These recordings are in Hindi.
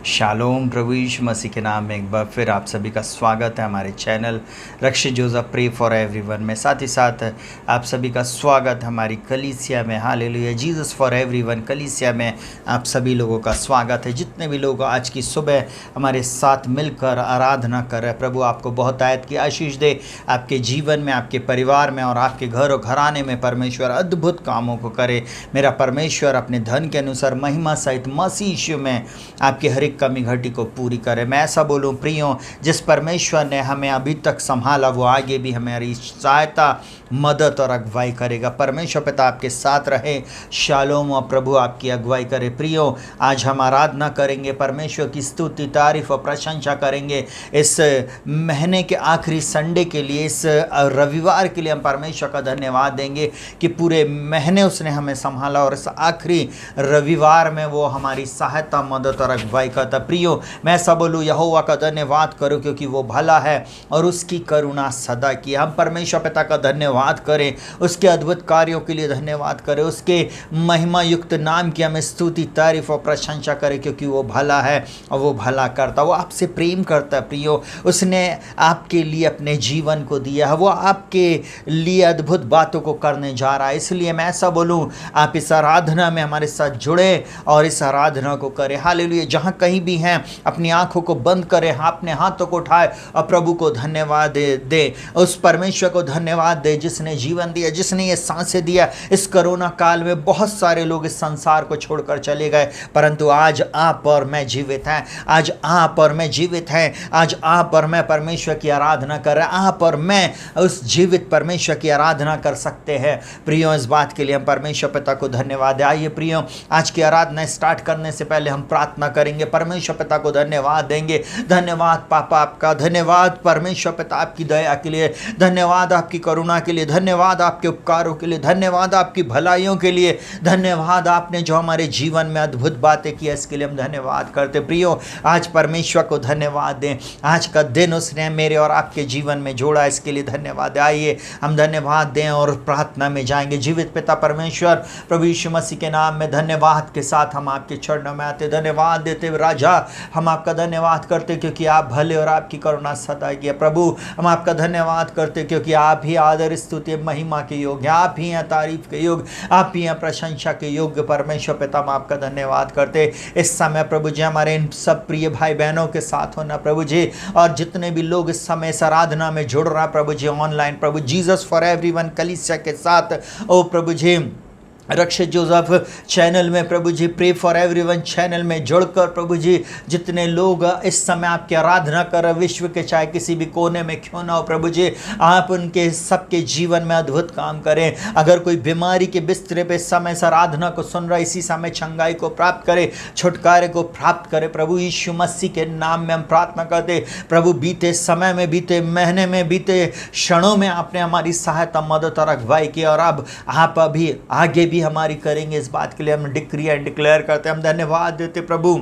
शालोम प्रभु यीशु मसीह के नाम में एक बार फिर आप सभी का स्वागत है हमारे channel Rakshit Joseph pray for everyone में। साथ ही साथ आप सभी का स्वागत हमारी कलीसिया में। हालेलुया, जीसस फॉर एवरीवन कलीसिया में आप सभी लोगों का स्वागत है। जितने भी लोग आज की सुबह हमारे साथ मिलकर आराधना कर रहे हैं, प्रभु आपको बहुत आयत की आशीष दे। आपके जीवन में, आपके परिवार में और आपके घर और घराने में परमेश्वर अद्भुत कामों को करे। मेरा परमेश्वर अपने धन के अनुसार महिमा सहित मसीह यीशु में आपकी हर एक कमी घटी को पूरी करे। मैं ऐसा बोलूं प्रियो, जिस परमेश्वर ने हमें अभी तक संभाला वो आगे भी हमारी सहायता, मदद और अगुवाई करेगा। परमेश्वर पिता आपके साथ रहे। शालोम और प्रभु आपकी अगुवाई करे। प्रियो, आज हम आराधना करेंगे, परमेश्वर की स्तुति, तारीफ और प्रशंसा करेंगे। इस महीने के आखिरी संडे के लिए, इस रविवार के लिए हम परमेश्वर का धन्यवाद देंगे कि पूरे महीने उसने हमें संभाला और इस आखिरी रविवार में वो हमारी सहायता, मदद और अगुवाई करता। प्रियो, मैं ऐसा बोलूँ, यहोवा का धन्यवाद करो क्योंकि वो भला है और उसकी करुणा सदा की। हम परमेश्वर पिता का धन्यवाद करें, उसके अद्भुत कार्यों के लिए धन्यवाद करें, उसके महिमा युक्त नाम की हमें स्तुति, तारीफ और प्रशंसा करें क्योंकि वो भला है और वो भला करता, वो आपसे प्रेम करता है। प्रियो, उसने आपके लिए अपने जीवन को दिया है, वो आपके लिए अद्भुत बातों को करने जा रहा है। इसलिए मैं ऐसा बोलूँ, आप इस आराधना में हमारे साथ जुड़े और इस आराधना को करें। हालेलुया, जहाँ कहीं भी हैं अपनी आंखों को बंद करें, अपने हाथों को उठाए और प्रभु को धन्यवाद दे। उस परमेश्वर को धन्यवाद दे जिसने जीवन दिया, जिसने ये सांसें दिया। इस कोरोना काल में बहुत सारे लोग इस संसार को छोड़कर चले गए, परंतु आज आप और मैं जीवित हैं। आज आप और मैं जीवित हैं। आज आप और मैं परमेश्वर की आराधना कर रहे हैं। आप और मैं उस जीवित परमेश्वर की आराधना कर सकते हैं। प्रियो, इस बात के लिए हम परमेश्वर पिता को धन्यवाद दें। आइए प्रियो, आज की आराधना स्टार्ट करने से पहले हम प्रार्थना करेंगे, परमेश्वर पिता को धन्यवाद देंगे। धन्यवाद पापा आपका, धन्यवाद परमेश्वर पिता आपकी दया के लिए, धन्यवाद आपकी करुणा के लिए, धन्यवाद आपके उपकारों के लिए, धन्यवाद आपकी भलाइयों के लिए, धन्यवाद आपने जो हमारे जीवन में अद्भुत बातें की, इसके लिए हम धन्यवाद करते। प्रियो, आज परमेश्वर को धन्यवाद दें। आज का दिन उसने मेरे और आपके जीवन में जोड़ा, इसके लिए धन्यवाद। आइए हम धन्यवाद दें और प्रार्थना में जाएंगे। जीवित पिता परमेश्वर प्रभु यीशु मसीह के नाम में धन्यवाद के साथ हम आपके चरणों में आते, धन्यवाद देते हुए राजा हम आपका धन्यवाद करते क्योंकि आप भले और आपकी करुणा सदा की है। प्रभु, हम आपका धन्यवाद करते क्योंकि आप ही आदर, स्तुति, महिमा के योग्य, आप ही हैं तारीफ के योग्य, आप ही हैं प्रशंसा के योग्य। परमेश्वर पिता, हम आपका धन्यवाद करते इस समय प्रभु जी हमारे इन सब प्रिय भाई बहनों के साथ होना प्रभु जी, और जितने भी लोग इस समय इस आराधना में जुड़ रहा प्रभु जी ऑनलाइन, प्रभु जीसस फॉर एवरीवन कलीसिया के साथ, ओ प्रभु जी रक्षित जोसेफ चैनल में, प्रभु जी प्रे फॉर एवरीवन चैनल में जुड़कर प्रभु जी जितने लोग इस समय आपकी आराधना कर विश्व के चाहे किसी भी कोने में क्यों ना हो, प्रभु जी आप उनके सबके जीवन में अद्भुत काम करें। अगर कोई बीमारी के बिस्तरे पे इस समय इस आराधना को सुन रहा है, इसी समय चंगाई को प्राप्त करे, छुटकारे को प्राप्त करे। प्रभु यीशु मसीह के नाम में हम प्रार्थना करते। प्रभु, बीते समय में, बीते महीने में, बीते क्षणों में आपने हमारी सहायता, मदद और अगुवाई की और अब आप अभी आगे भी हमारी करेंगे। इस बात के लिए हम डिक्री एंड डिक्लेयर करते हैं। हम धन्यवाद देते प्रभु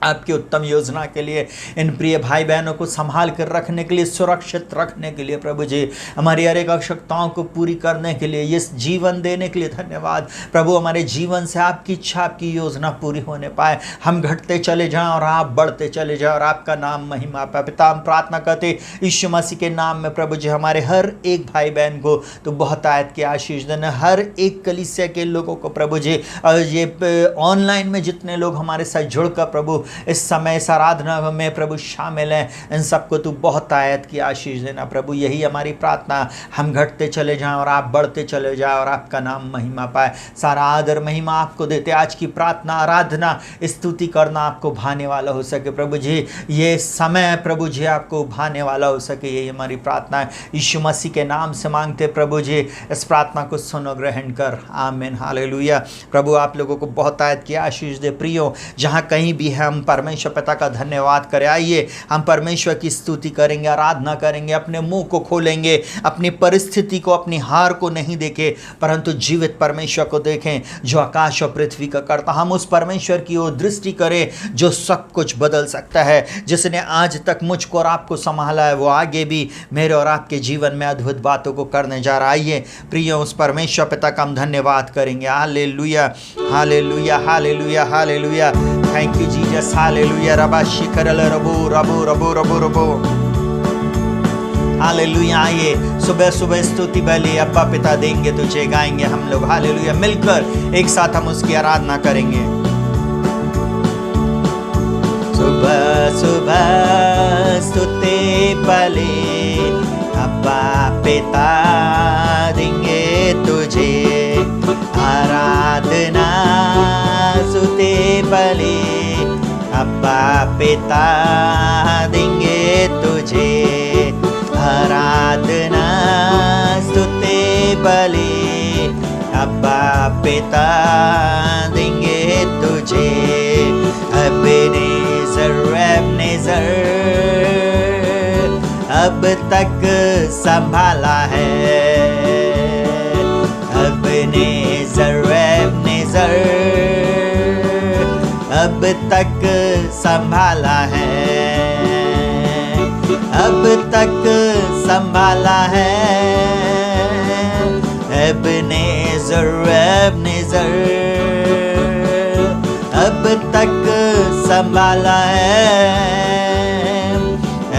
आपकी उत्तम योजना के लिए, इन प्रिय भाई बहनों को संभाल कर रखने के लिए, सुरक्षित रखने के लिए, प्रभु जी हमारी हर एक आवश्यकताओं को पूरी करने के लिए, ये जीवन देने के लिए धन्यवाद। प्रभु, हमारे जीवन से आपकी इच्छा, आपकी योजना पूरी होने पाए। हम घटते चले जाएं और आप बढ़ते चले जाएं और आपका नाम महिमा पाए। पिता, हम प्रार्थना करते यीशु मसीह के नाम में प्रभु जी हमारे हर एक भाई बहन को तो बहुत आयत की आशीष देना, हर एक कलीसिया के लोगों को प्रभु जी, ये ऑनलाइन में जितने लोग हमारे साथ जुड़कर प्रभु इस समय इस आराधना में प्रभु शामिल हैं, इन सबको तू बहुत आयत की आशीष देना प्रभु। यही हमारी प्रार्थना, हम घटते चले जाएं और आप बढ़ते चले जाएं और आपका नाम महिमा पाए। सारा आदर महिमा आपको देते। आज की प्रार्थना, आराधना, स्तुति करना आपको भाने वाला हो सके प्रभु जी। ये समय प्रभु जी आपको भाने वाला हो सके, यही हमारी प्रार्थना है। यीशु मसीह के नाम से मांगते प्रभु जी, इस प्रार्थना को सुनो, ग्रहण कर। आमीन, हालेलुया। प्रभु, आप लोगों को बहुत आयत की आशीष दे। प्रियो, जहाँ कहीं भी है हम परमेश्वर पिता का धन्यवाद करें। आइए हम परमेश्वर की स्तुति करेंगे, आराधना करेंगे, अपने मुंह को खोलेंगे, अपनी परिस्थिति को, अपनी हार को नहीं देखें परंतु जीवित परमेश्वर को देखें जो आकाश और पृथ्वी का करता। हम उस परमेश्वर की ओर दृष्टि करें जो सब कुछ बदल सकता है, जिसने आज तक मुझको और आपको संभाला है, वो आगे भी मेरे और आपके जीवन में अद्भुत बातों को करने जा रहा है। आइए प्रिय, उस परमेश्वर पिता का हम धन्यवाद करेंगे। Hallelujah. Hallelujah, hallelujah, hallelujah. Thank you, Jesus. Hallelujah. Rabba shikarala rabo, rabo, rabo, rabo, rabo. Hallelujah. आइए सुबह सुबह स्तुति बलि अब्बा पिता देंगे तुझे, गाएंगे हम लोग हालेलुया। मिलकर एक साथ हम उसकी आराधना करेंगे। सुबह सुबह स्तुति बलि अब्बा पिता देंगे तुझे, आराधना स्तुति बलि अब्बा पिता देंगे तुझे, आराधना स्तुति बलि अब्बा पिता देंगे तुझे। एबेनेज़र एबेनेज़र अब तक संभाला है, एबेनेज़र एबेनेज़र अब तक संभाला है, अब तक संभाला है। एबेनेज़र एबेनेज़र अब तक संभाला है,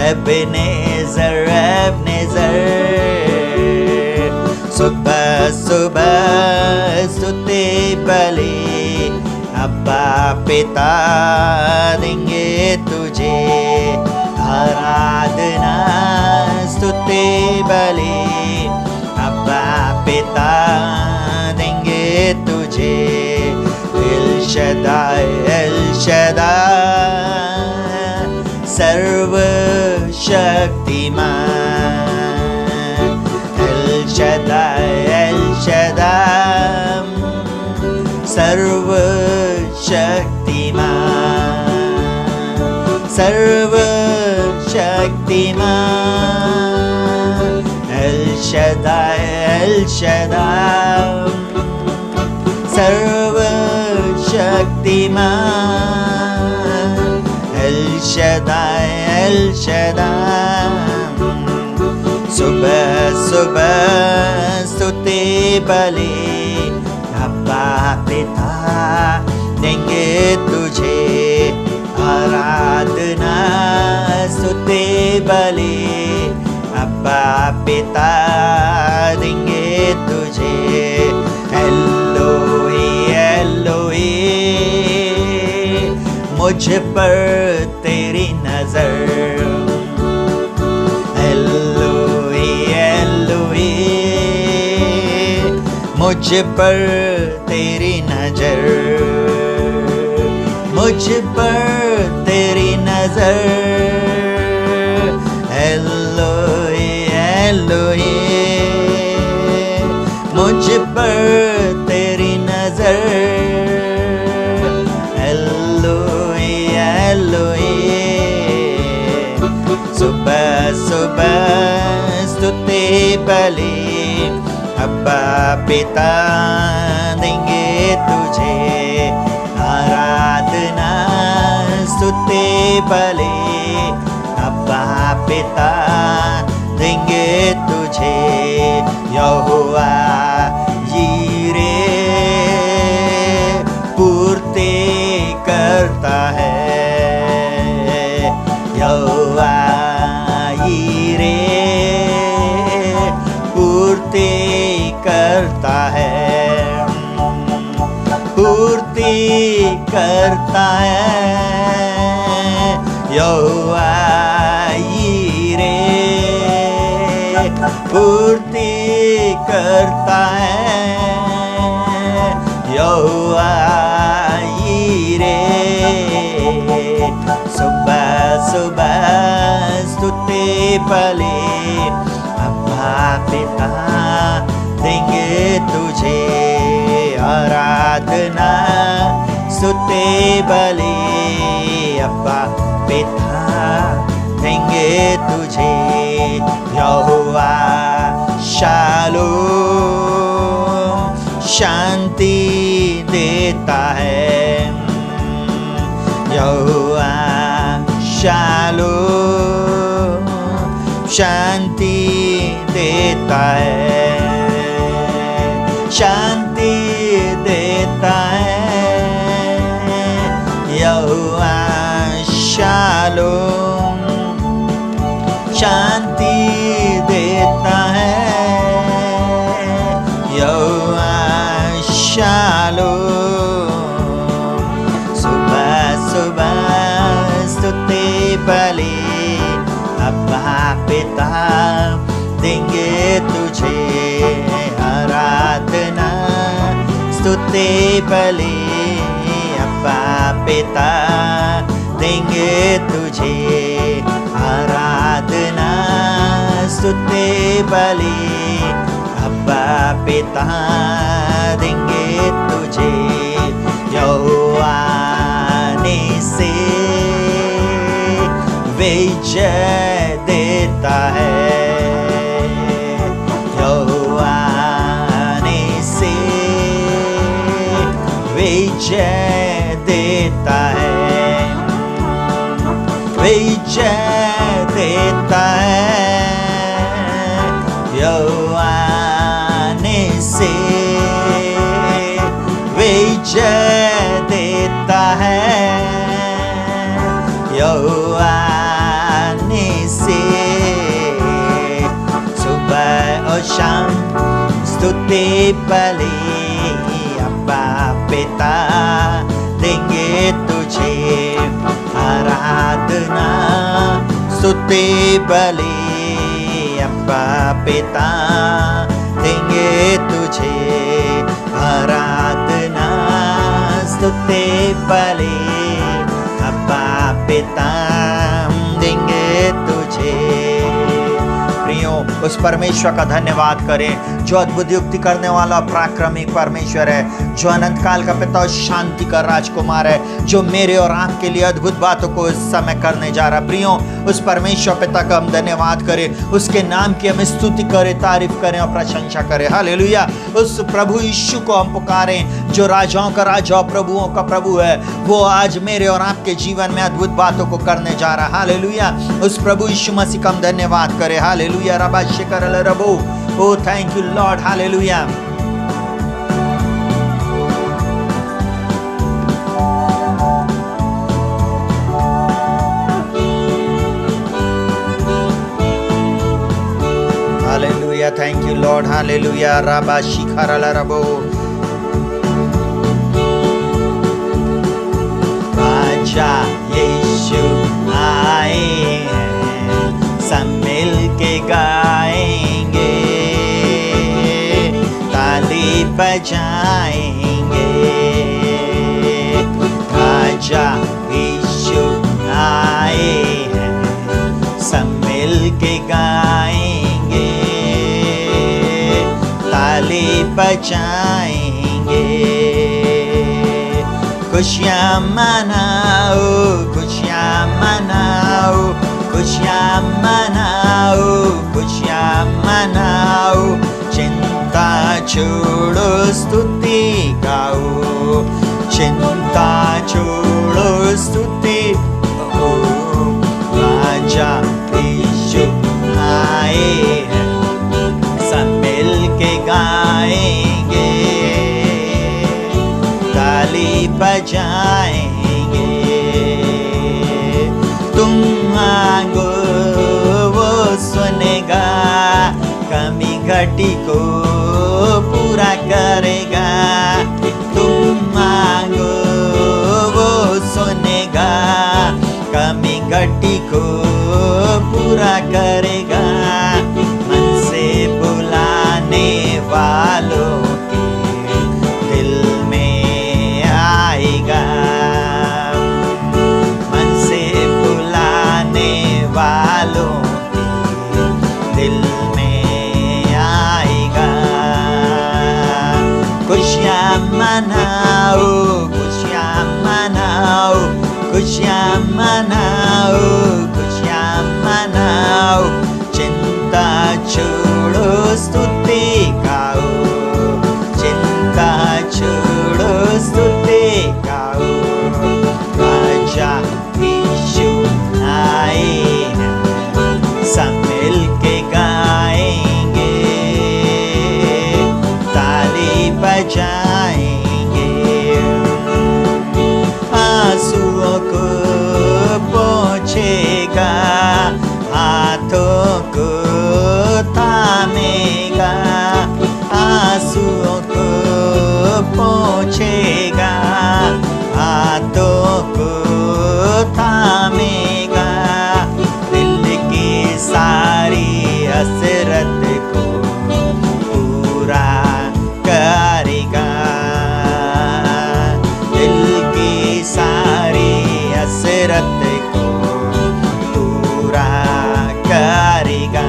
एबेनेज़र एबेनेज़र। सुबह सुबह स्तुति बलि अब्बा पिता देंगे तुझे, आराधना स्तुति बलि अब्बा पिता देंगे तुझे। एल शदाई एल शदाई सर्वशक्तिमान, एल शदाई एल शदाई सर्वशक्तिमान, सर्वशक्तिमान। एल शदाई एल शदाई सर्वशक्तिमान, एल शदाई एल शदाई। सुबह सुबह स्तुति बलि अब्बा पिता देंगे तुझे, आराधना स्तुति बलि अब्बा पिता देंगे तुझे। एलोही एलोही मुझ पर तेरी नजर, एलोही एलोही मुझ पर तेरी नजर, मुझ पर तेरी नजर। एलोही एलोही मुझ पर तेरी नजर, एलोही एलोही। सुबह सुबह स्तुति बलि अब्बा पिता देंगे तुझे, आराधना स्तुति बलि अब्बा पिता देंगे तुझे। यहोवा यीरे पूर्ति करता है, यहोवा यीरे पूर्ति करता है, पूर्ति करता है। यहोवा यीरे पूर्ति करता है, यहोवा यीरे। सुबह सुबह स्तुति बलि अब्बा पिता देंगे तुझे, आराधना स्तुति बलि अब्बा पिता देंगे तुझे। यहोवा शालोम शांति देता है, यहोवा शालोम शांति देता है, शांति देता है। शांति देता है। यहोवा शालोम। सुबह सुबह स्तुति बलि अब्बा पिता देंगे तुझे आराधना। स्तुति बलि अब्बा पिता देंगे तुझे आराधना। स्तुति बलि अब्बा पिता देंगे तुझे। यहोवा से विजय देता है। यहोवा से विजय देता है। विजय देता है। यहोवा से विजय देता है। यहोवा से सुबह और शाम स्तुति बलि अब्बा पिता देंगे तुझे आराधना। स्तुति बलि अब्बा पिता देंगे तुझे आराधना। स्तुति बलि अब्बा पिता देंगे तुझे। प्रियो, उस परमेश्वर का धन्यवाद करें जो अद्भुत युक्ति करने वाला पराक्रमी परमेश्वर है, जो अनंत काल का पिता और शांति का राजकुमार है, जो मेरे और आपके लिए अद्भुत बातों को इस समय करने जा रहा। प्रियो, उस परमेश्वर पिता का हम धन्यवाद करें, उसके नाम की हम स्तुति करें, तारीफ करें और प्रशंसा करें। हालेलुया। उस प्रभु यीशु को हम पुकारें जो राजाओं का राजा और प्रभुओं का प्रभु है। वो आज मेरे और आपके जीवन में अद्भुत बातों को करने जा रहा। हालेलुया। उस प्रभु यीशु मसीह का हम धन्यवाद करें। Hallelujah. Rava Shikhar रबो। Oh, thank you, Lord. Hallelujah. Hallelujah. Thank you, Lord. Hallelujah. Rabba Shikharala Rabo. राजा यीशु आए हैं, सब मिल के गाएंगे, ताली बजाएंगे। राजा यीशु आए हैं, सब मिल के गाएंगे, ताली बजाएंगे। खुशियाँ मनाओ, खुशियाँ मनाओ, खुशियाँ मनाओ, खुशियाँ मनाओ। चिंता छोड़ो, स्तुति गाओ, चिंता छोड़ो, स्तुति गाओ। राजा यीशु आए हैं, सब मिल के गाएंगे, ताली बजाएंगे। तुम मांगो वो सुनेगा, कमी घटी को पूरा करेगा। तुम मांगो वो सुनेगा, कमी घटी को पूरा करेगा। मन से बुलाने वालों के दिल में आएगा, मन से बुलाने वालों के दिल में आएगा। खुशियाँ मनाओ, खुशियाँ मनाओ, खुशियाँ मनाओ, खुशियाँ मनाओ। चिंता छोड़ो, स्तुति गाओ, चिंता छोड़ो, स्तुति गाओ। राजा यीशु आए हैं, सब मिल के गाएंगे, ताली बजाएंगे। आंसुओं को पोंछेगा, हाथों फितरत को पूरा करेगा।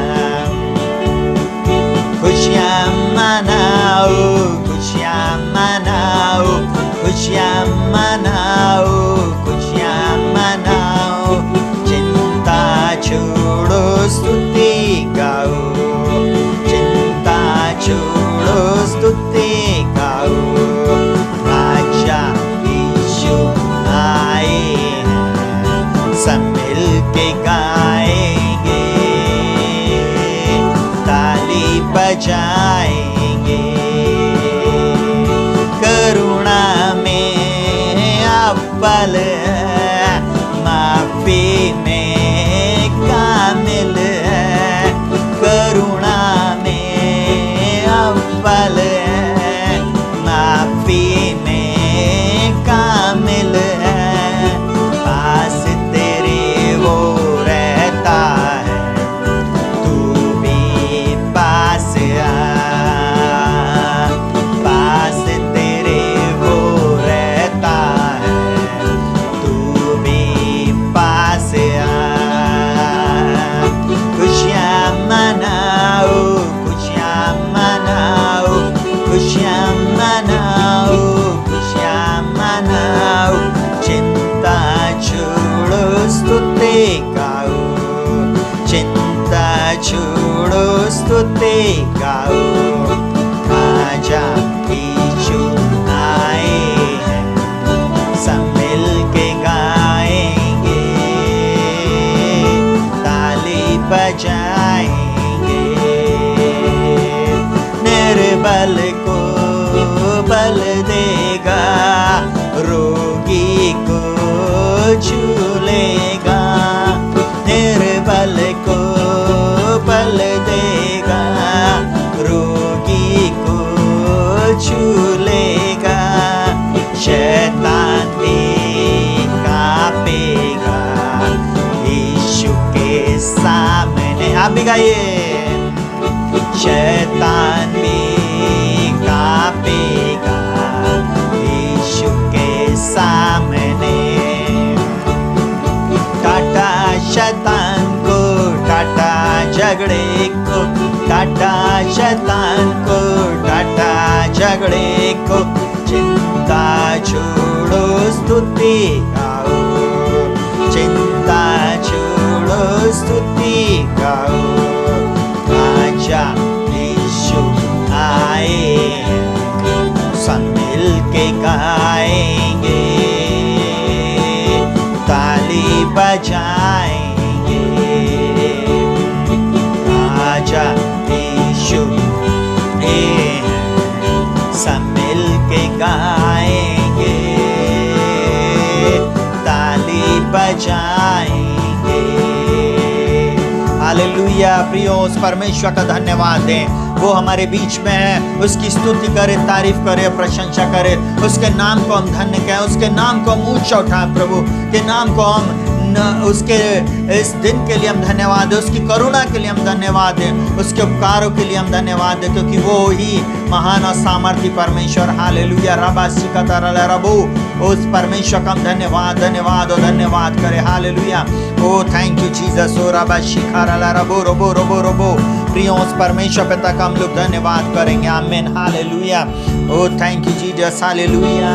खुशियाँ मनाओ, खुशियाँ मनाओ, खुशियाँ मनाओ, खुशियाँ मनाओ। चिंता छोड़ो स्तुति गाओ, चिंता छोड़ो स्तुति गाओ। राजा यीशु आए हैं, सब मिल के गाएंगे, ताली बजाएंगे। करुणा में अव्वल है, माफी में कामिल है। करुणा में अव्वल है, माफी में कामिल है। पास तेरे वो रहता है, तू भी पास आ। पास तेरे वो रहता है, तू भी पास आ। खुशियाँ मनाओ, खुशियाँ मनाओ, खुशियाँ मनाओ, खुशियाँ मनाओ। चिंता छोड़ो स्तुति गाओ, चिंता छोड़ो स्तुति गाओ। राजा यीशु आए हैं, सब मिल के गाएंगे, ताली बजाएंगे। निर्बल को बल देगा, रोगी को छू लेगा। निर्बल को बल देगा, रोगी को छू लेगा। शैतान भी कांपेगा यीशु के सामने। आप भी गाइए। शैतान भी कांपेगा यीशु के सामने। टाटा शैतान को, टाटा झगड़े को, टाटा शैतान को, टाटा झगड़े को। चिंता छोड़ो स्तुति गाओ, चिंता छोड़ो स्तुति गाओ। राजा यीशु आए हैं, सब मिल के गाएंगे, ताली बजाएंगे। राजा यीशु आए हैं, सब मिल के गाएंगे, ताली बजाएंगे। हालेलुया। प्रियो, उस परमेश्वर का धन्यवाद दें, वो हमारे बीच में है। उसकी स्तुति करे, तारीफ करे, प्रशंसा करे। उसके नाम को हम धन्य कहें, उसके नाम को हम ऊंचा उठाएं। प्रभु के नाम को हम उसके इस दिन के लिए हम धन्यवाद दें, उसकी करुणा के लिए हम धन्यवाद दें, उसके उपकारों के लिए हम धन्यवाद दें, क्योंकि वो ही महान और सामर्थी परमेश्वर। हालेलुया। रबा सिकतर रबो, उस परमेश्वर का हम धन्यवाद धन्यवाद और धन्यवाद करें। Hallelujah. Oh thank you Jesus. Oh रबा शिखर रबो रबो रबो रबो। प्रियो, उस परमेश्वर पिता का हम लोग धन्यवाद करेंगे। आमीन। Hallelujah. Oh thank you Jesus. Hallelujah.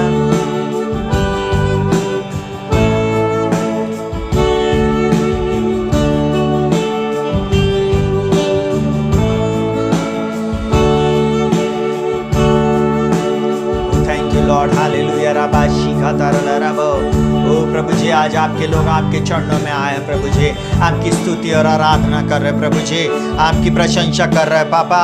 Lord. Hallelujah. राबाशी खातारला राबो। ओ प्रभु जी, आज आपके लोग आपके चरणों में आए हैं प्रभु जी, आपकी स्तुति और आराधना कर रहे प्रभु जी, आपकी प्रशंसा कर रहे पापा,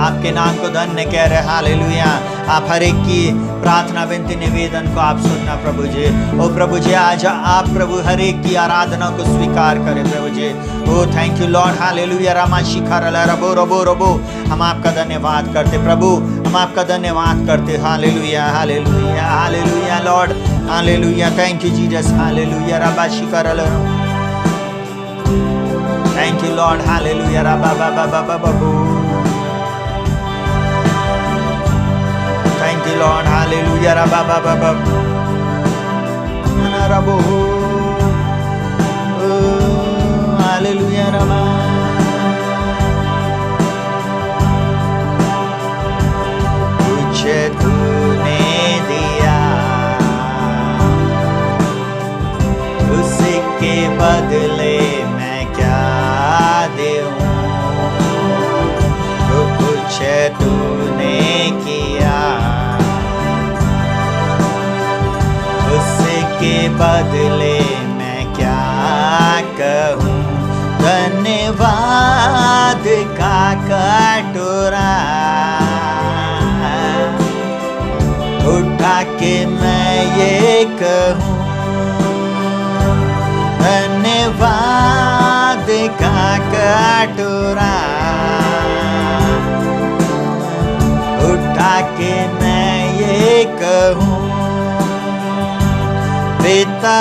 आपके नाम को धन्य कह रहे। हालेलुया। आप हर एक की प्रार्थना विनती निवेदन को आप सुनना प्रभु जी। ओ प्रभु जी, आज आप प्रभु हर एक की आराधना को स्वीकार करें प्रभु जी। Oh thank you lord. Hallelujah. रामा शिखारला रबो रबो रबो। हम आपका धन्यवाद करते प्रभु, हम आपका धन्यवाद करते। Hallelujah hallelujah hallelujah lord. Hallelujah. Thank you Jesus. Hallelujah. राबा शिखारला। Thank you lord. हालेलुया। राबा बाबा बाबा बाबू। Thank you lord. हालेलुया। राबा बाबा बाबा रबो। उसके बदले मैं क्या दूँ? जो कुछ तूने किया उसके बदले मैं क्या कहूँ? धन्यवाद का कटोरा उठा के मैं ये कहूँ, धन्यवाद का कटोरा उठा के मैं ये कहूँ, पिता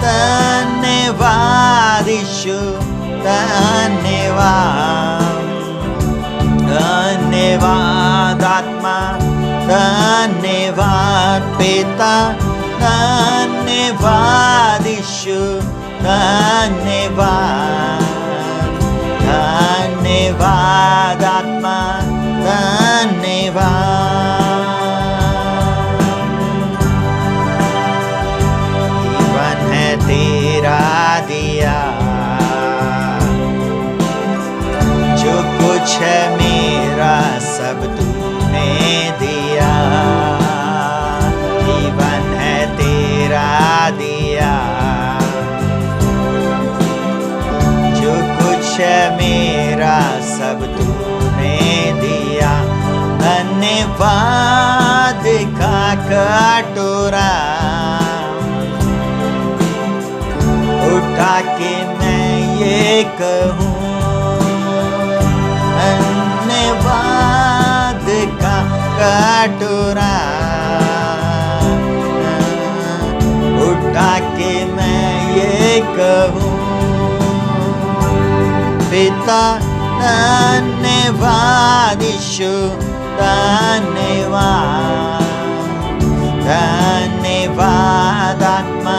धन्यवाद यीशु धन्यवाद, धन्यवाद आत्मा धन्यवाद, पिता धन्यवाद यीशु धन्यवाद, धन्यवाद आत्मा धन्यवाद। जीवन है तेरा दिया, जो कुछ है मेरा सब तूने दिया। जीवन है तेरा दिया, जो कुछ है मेरा सब तूने दिया। धन्यवाद का कटोरा उठा के मैं ये कहूँ, धन्यवाद का कटोरा उठा के मैं ये कहूँ, पिता धन्यवाद यीशु धन्यवाद, धन्यवाद आत्मा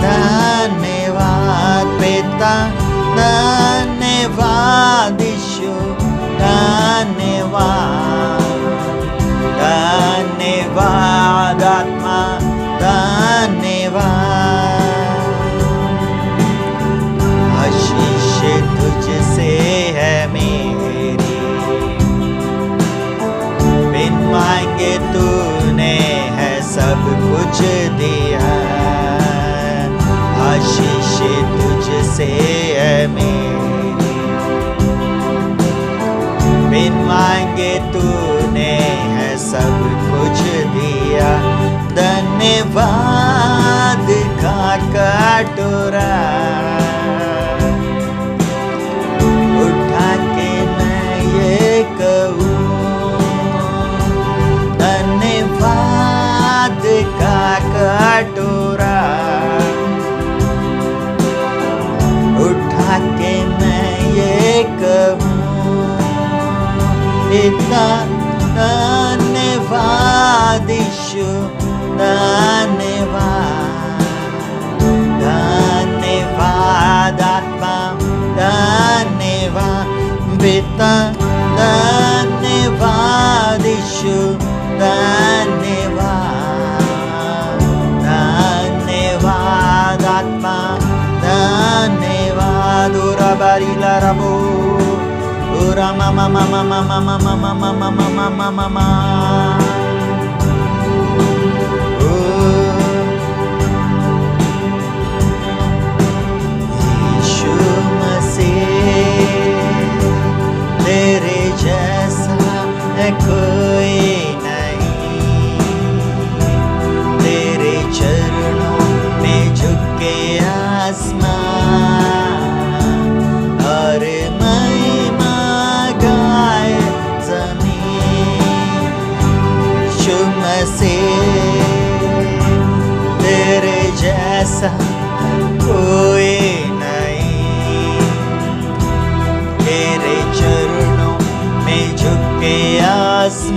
धन्यवाद, पिता धन्यवाद यीशु धन्यवाद, धन्यवाद आत्मा धन्यवाद। आशीष तुझसे है मेरी, बिन मांगे तूने है सब कुछ दिया। आशीष तुझसे है मेरी, बिन मांगे तूने है सब कुछ दिया। धन्यवाद का कटोरा उठा के मैं ये कहूँ, धन्यवाद का कटोरा उठा के मैं ये कहूँ, पिता धन्यवाद यीशु धन्यवाद, धन्यवाद आत्मा धन्यवाद, पिता धन्यवाद यीशु धन्यवाद, धन्यवाद आत्मा धन्यवाद। उरा बारीला रबो उरा मामा मामा मामा मामा मामा मामा मामा यीशु मसीह तेरे जैसा है कोई नहीं, तेरे चरणों में झुके आसमान और महिमा गाए जमीन। यीशु मसीह तेरे जैसा कोई नहीं, तेरे चरणों में झुके आसमान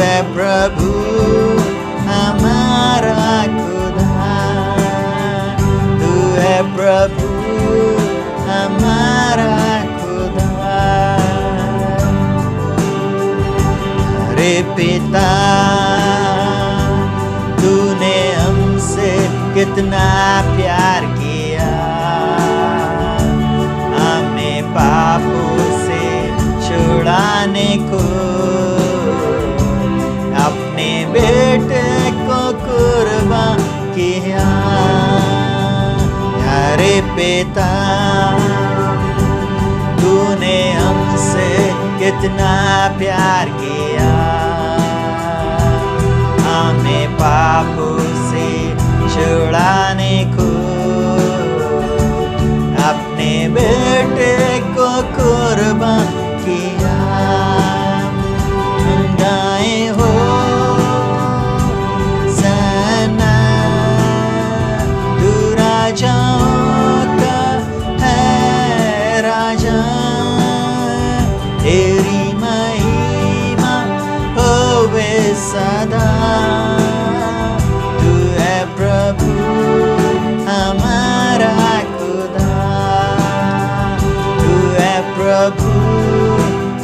है प्रभु हमारा खुदा, तू है प्रभु हमारा खुदा। अरे पिता तूने हमसे कितना प्यार किया, हमें पापों से छुड़ाने को अपने बेटे को कुर्बान किया। अरे पिता तूने हमसे कितना प्यार किया, हमें पापों से छुड़ाने को अपने बेटे को कुर्बान किया। गाए हो सना, तू राजाओं का है राजा, तेरी महिमा होवे सदा। तू है प्रभु हमारा खुदा, तू है प्रभु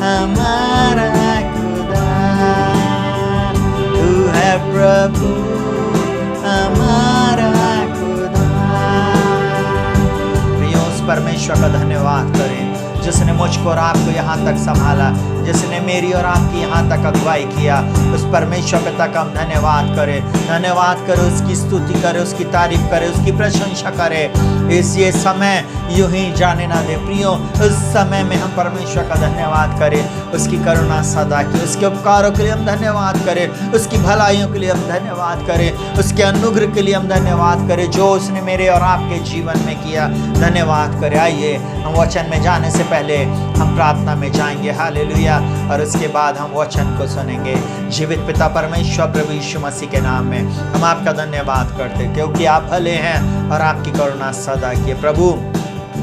हमारा खुदा, तू है प्रभु हमारा खुदा। प्रियों, उस परमेश्वर का धन्यवाद करें जिसने मुझको और आपको यहाँ तक संभाला, जिसने मेरी और आपकी यहाँ तक अगुवाई किया। उस परमेश्वर पिता का हम धन्यवाद करें, धन्यवाद करें, उसकी स्तुति करें, उसकी तारीफ करें, उसकी प्रशंसा करें। इस ये समय यूं ही जाने ना दे प्रियो, उस समय में हम परमेश्वर का धन्यवाद करें, उसकी करुणा सदा की, उसके उपकारों के लिए हम धन्यवाद करें, उसकी भलाइयों के लिए हम धन्यवाद करें, उसके अनुग्रह के लिए हम धन्यवाद करें जो उसने मेरे और आपके जीवन में किया। धन्यवाद करें। आइए हम वचन में जाने से पहले हम प्रार्थना में जाएंगे, हालेलुया, और उसके बाद हम वचन को सुनेंगे। जीवित पिता परमेश्वर प्रभु यीशु मसीह के नाम में हम आपका धन्यवाद करते क्योंकि आप भले हैं और आपकी करुणा सदा की। प्रभु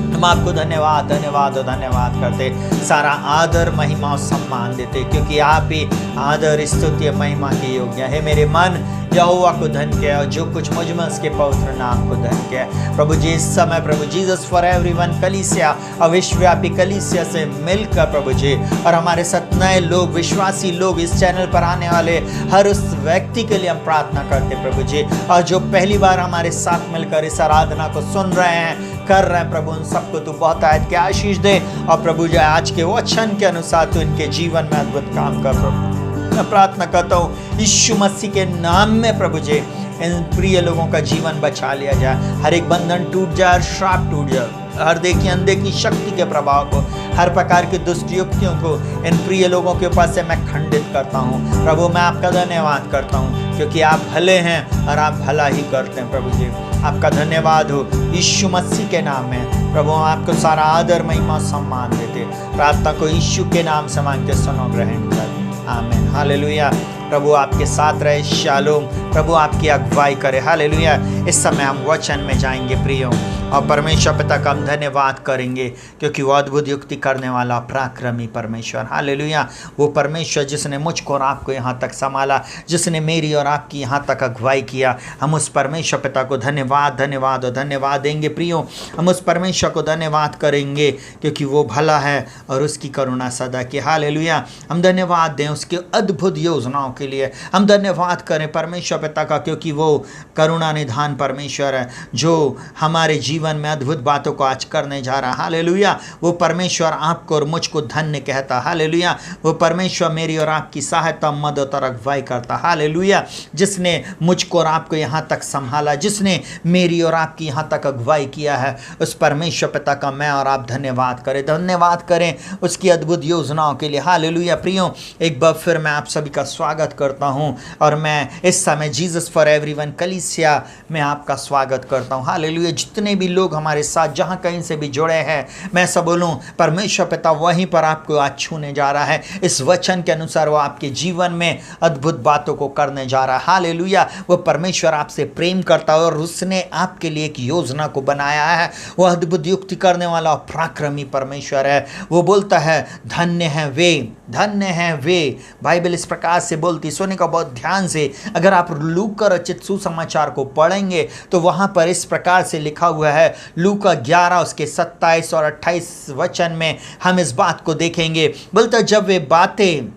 हम आपको धन्यवाद धन्यवाद और धन्यवाद करते, सारा आदर महिमा और सम्मान देते क्योंकि आप ही आदर स्तुति महिमा के योग्य है। मेरे मन यहोवा को धन किया और जो कुछ मुझ में उसके पवित्र नाम को धन किया। प्रभु जी इस समय प्रभु जीसस फॉर एवरीवन कलीसिया और विश्वव्यापी कलीसिया से मिलकर प्रभु जी और हमारे साथ नए लोग विश्वासी लोग इस चैनल पर आने वाले हर उस व्यक्ति के लिए हम प्रार्थना करते प्रभु जी, और जो पहली बार हमारे साथ मिलकर इस आराधना को सुन रहे हैं कर रहे हैं प्रभु, उन सबको तू बहुत आयत के आशीष दे और प्रभु जी आज के वचन के अनुसार तू इनके जीवन में अद्भुत काम कर। प्रभु मैं प्रार्थना करता हूँ यीशु मसीह के नाम में प्रभु जी इन प्रिय लोगों का जीवन बचा लिया जाए, हर एक बंधन टूट जाए, श्राप टूट जाए, हर देखी अंधे की शक्ति के प्रभाव को, हर प्रकार की दुष्ट युक्तियों को इन प्रिय लोगों के ऊपर से मैं खंडित करता हूँ। प्रभु मैं आपका धन्यवाद करता हूँ क्योंकि आप भले हैं और आप भला ही करते हैं। प्रभु जी आपका धन्यवाद हो यीशु मसीह के नाम में। प्रभु आपको सारा आदर महिमा सम्मान देते, प्रार्थना को यीशु के नाम से मांगते सुनो ग्रहण कर, आमीन हालेलुया। प्रभु आपके साथ रहे, शालोम, प्रभु आपकी अगुवाई करे, हालेलुया। इस समय हम वचन में जाएंगे प्रियो और परमेश्वर पिता का हम धन्यवाद करेंगे क्योंकि वो अद्भुत युक्ति करने वाला पराक्रमी परमेश्वर, हालेलुया। वो परमेश्वर जिसने मुझको और आपको यहाँ तक संभाला, जिसने मेरी और आपकी यहाँ तक अगुवाई किया, हम उस परमेश्वर पिता को धन्यवाद धन्यवाद और धन्यवाद देंगे प्रियो। हम उस परमेश्वर को धन्यवाद करेंगे क्योंकि वो भला है और उसकी करुणा सदा की, हालेलुया। हम धन्यवाद दें उसके अद्भुत योजनाओं के लिए, हम धन्यवाद करें परमेश्वर पिता का क्योंकि वो करुणा निधान परमेश्वर है जो हमारे जीवन में अद्भुत बातों को आज करने जा रहा है, हालेलुया। वो परमेश्वर आपको और मुझको धन्य कहता, हालेलुया। वो परमेश्वर मेरी और आपकी सहायता मदद और अगुवाई करता, हालेलुया। जिसने मुझको और आपको यहाँ तक संभाला, जिसने मेरी और आपकी यहाँ तक अगुवाई किया है, उस परमेश्वर पिता का मैं और आप धन्यवाद करें, धन्यवाद करें उसकी अद्भुत योजनाओं के लिए, हालेलुया। प्रियो एक बार फिर मैं आप सभी का स्वागत करता हूं और मैं इस समय जीसस फॉर एवरीवन कलीसिया में आपका स्वागत करता हूं, हालेलुया। जितने भी भी लोग हमारे साथ जहाँ कहीं से भी जुड़े हैं, मैं सब बोलूँ परमेश्वर पिता वहीं पर आपको आज छूने जा रहा है। इस वचन के अनुसार वो आपके जीवन में अद्भुत बातों को करने जा रहा है। हालेलुया। वो परमेश्वर आपसे प्रेम करता है और उसने आपके लिए एक योजना को बनाया है। वो अद्भुत युक्ति करने वाला और पराक्रमी परमेश्वर है। वो बोलता है धन्य है वे, धन्य है वे। बाइबल इस प्रकार से बोलती, सुने का बहुत ध्यान से। अगर आप लूका रचित सुसमाचार को पढ़ेंगे तो वहाँ पर इस प्रकार से लिखा हुआ है, लूका 11 उसके 27 और 28 वचन में हम इस बात को देखेंगे। बोलता जब वे बातें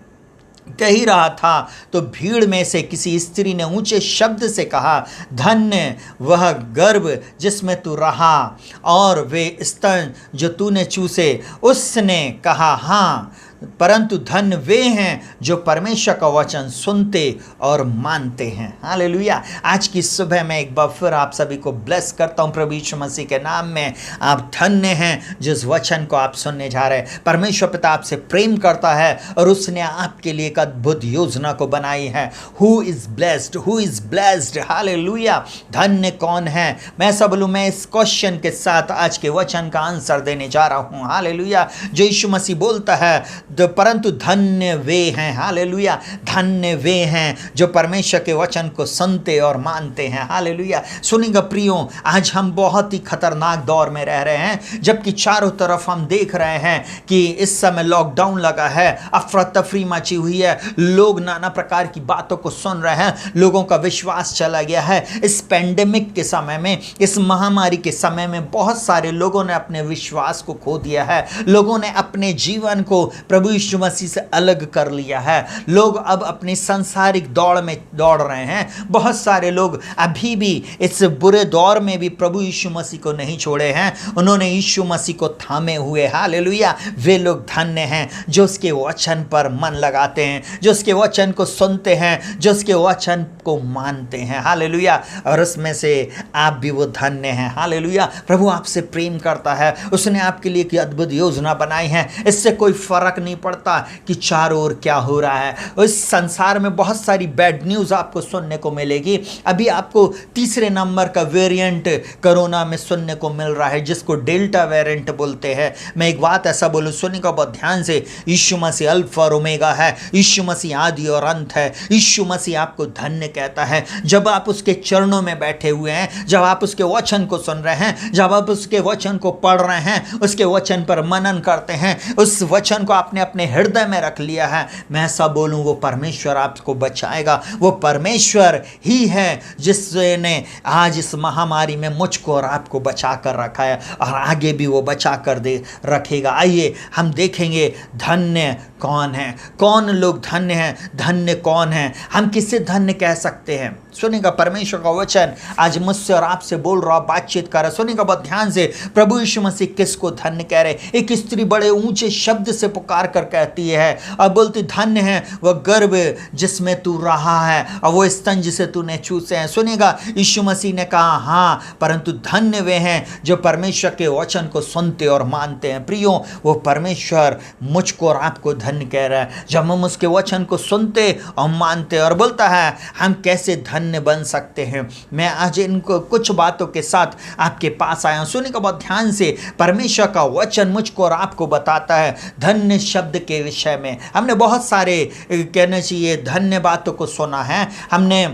कह ही रहा था तो भीड़ में से किसी स्त्री ने ऊंचे शब्द से कहा, धन्य वह गर्भ जिसमें तू रहा और वे स्तन जो तूने चूसे। उसने कहा, हाँ, परंतु धन्य वे हैं जो परमेश्वर का वचन सुनते और मानते हैं। हालेलुया। आज की सुबह में एक बार फिर आप सभी को ब्लेस करता हूँ प्रभु यीशु मसीह के नाम में। आप धन्य हैं जिस वचन को आप सुनने जा रहे हैं। परमेश्वर पिता आपसे प्रेम करता है और उसने आपके लिए एक अद्भुत योजना को बनाई है। Who is blessed, who is blessed. Hallelujah. धन्य कौन है? मैं सब बोलूँ, मैं इस क्वेश्चन के साथ आज के वचन का आंसर देने जा रहा हूँ। हालेलुया। जो यीशु मसीह बोलता है, परंतु धन्य वे हैं। हालेलुया। धन्य वे हैं जो परमेश्वर के वचन को सुनते और मानते हैं। हालेलुया। सुनिएगा प्रियो, आज हम बहुत ही खतरनाक दौर में रह रहे हैं, जबकि चारों तरफ हम देख रहे हैं कि इस समय लॉकडाउन लगा है, अफरा तफरी मची हुई है, लोग नाना प्रकार की बातों को सुन रहे हैं, लोगों का विश्वास चला गया है। इस पेंडेमिक के समय में, इस महामारी के समय में बहुत सारे लोगों ने अपने विश्वास को खो दिया है। लोगों ने अपने जीवन को प्रभु यीशु मसीह से अलग कर लिया है। लोग अब अपनी सांसारिक दौड़ में दौड़ रहे हैं। बहुत सारे लोग अभी भी इस बुरे दौर में भी प्रभु यीशु मसीह को नहीं छोड़े हैं। उन्होंने यीशु मसीह को थामे हुए। हालेलुया। वे लोग धन्य हैं जो उसके वचन पर मन लगाते हैं, जो उसके वचन को सुनते हैं, जो उसके वचन को मानते हैं। हालेलुया। और उसमें से आप भी वो धन्य हैं। हालेलुया। प्रभु आपसे प्रेम करता है। उसने आपके लिए एक अद्भुत योजना बनाई है। इससे कोई फर्क नहीं पड़ता कि चारों ओर क्या हो रहा है। इस संसार में बहुत सारी बैड न्यूज़ आपको सुनने को मिलेगी। अभी आपको तीसरे नंबर का वेरिएंट कोरोना में सुनने को मिल रहा है, जिसको डेल्टा वेरिएंट बोलते हैं। मैं एक बात ऐसा बोलूँ, सुनिएगा बहुत ध्यान से। यीशु मसीह अल्फा और ओमेगा है। यीशु मसीह आदि और अंत है। यीशु मसीह आपको धन्य कहता है। जब आप उसके चरणों में बैठे हुए हैं, जब आप उसके वचन को सुन रहे हैं, जब आप उसके वचन को पढ़ रहे हैं, उसके वचन पर मनन करते हैं, उस वचन को आपने अपने हृदय में रख लिया है, मैं सब बोलूं, वो परमेश्वर आपको बचाएगा। वो परमेश्वर ही है जिसने आज इस महामारी में मुझको और आपको बचा कर रखा है और आगे भी वो बचा कर दे रखेगा। आइए हम देखेंगे धन्य कौन है, कौन लोग धन्य हैं, धन्य कौन है, हम किसे धन्य कह सकते हैं। सुनिएगा, परमेश्वर का वचन आज मुझसे और आपसे बोल रहा, बातचीत कर रहा। सुनिएगा बहुत ध्यान से, प्रभु यीशु मसीह किसको धन्य कह रहे। एक स्त्री बड़े ऊंचे शब्द से पुकार कर कहती है और बोलती, धन्य है वह गर्भ जिसमें तू रहा है और वो स्तन जिसे तूने चूसे हैं। सुनिएगा, यीशु मसीह ने कहा, हाँ, परंतु धन्य वे हैं जो परमेश्वर के वचन को सुनते और मानते हैं। प्रियो, वो परमेश्वर मुझको और आपको धन्य कह रहा है जब हम उसके वचन को सुनते और मानते। और बोलता है हम कैसे धन्य बन सकते हैं। मैं आज इनको कुछ बातों के साथ आपके पास आया हूं। सुनिएगा बहुत ध्यान से, परमेश्वर का वचन मुझको और आपको बताता है धन्य शब्द के विषय में। हमने बहुत सारे कहना चाहिए धन्य बातों को सुना है। हमने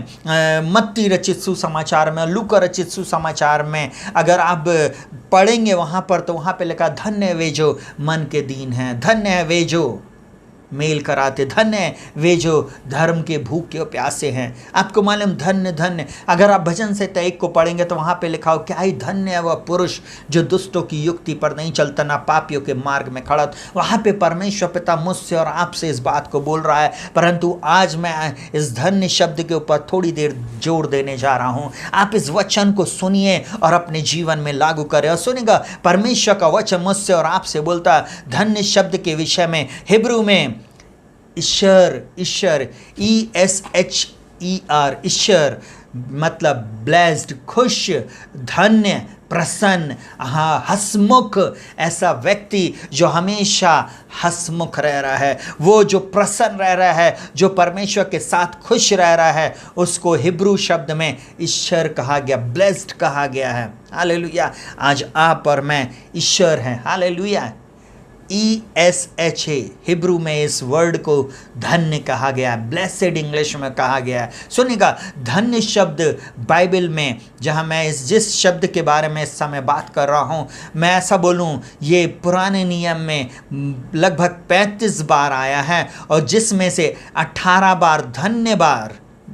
मत्ती रचित सुसमाचार में, लूका रचित सुसमाचार में अगर आप पढ़ेंगे वहाँ पर, तो वहाँ पे लिखा, धन्य वे जो मन के दीन हैं, धन्य है वे जो मेल कराते, धन्य वे जो धर्म के भूखे प्यासे हैं। आपको मालूम, धन्य धन्य, अगर आप भजन संहिता 1 को पढ़ेंगे तो वहाँ पे लिखा हो, क्या ही धन्य है वह पुरुष जो दुष्टों की युक्ति पर नहीं चलता, ना पापियों के मार्ग में खड़ा। वहाँ पे परमेश्वर पिता मुझसे और आपसे इस बात को बोल रहा है। परंतु आज मैं इस धन्य शब्द के ऊपर थोड़ी देर जोर देने जा रहा हूँ। आप इस वचन को सुनिए और अपने जीवन में लागू करें। और सुनिएगा, परमेश्वर का वचन मुझसे और आपसे बोलता है धन्य शब्द के विषय में। हिब्रू में ईश्वर, ईश्वर, ESHER, ईश्वर मतलब ब्लेस्ड, खुश, धन्य, प्रसन्न, हाँ हंसमुख, ऐसा व्यक्ति जो हमेशा हंसमुख रह रहा है, वो जो प्रसन्न रह रहा है, जो परमेश्वर के साथ खुश रह रहा है, उसको हिब्रू शब्द में ईश्वर कहा गया, ब्लेस्ड कहा गया है। हालेलुया। आज आप और मैं ईश्वर हैं। हालेलुया। ESHA हिब्रू में इस वर्ड को धन्य कहा गया है, ब्लेसेड इंग्लिश में कहा गया है। सुनिएगा, धन्य शब्द बाइबल में, जहां मैं जिस शब्द के बारे में इस समय बात कर रहा हूं, मैं ऐसा बोलूं, ये पुराने नियम में लगभग 35 बार आया है, और जिसमें से 18 बार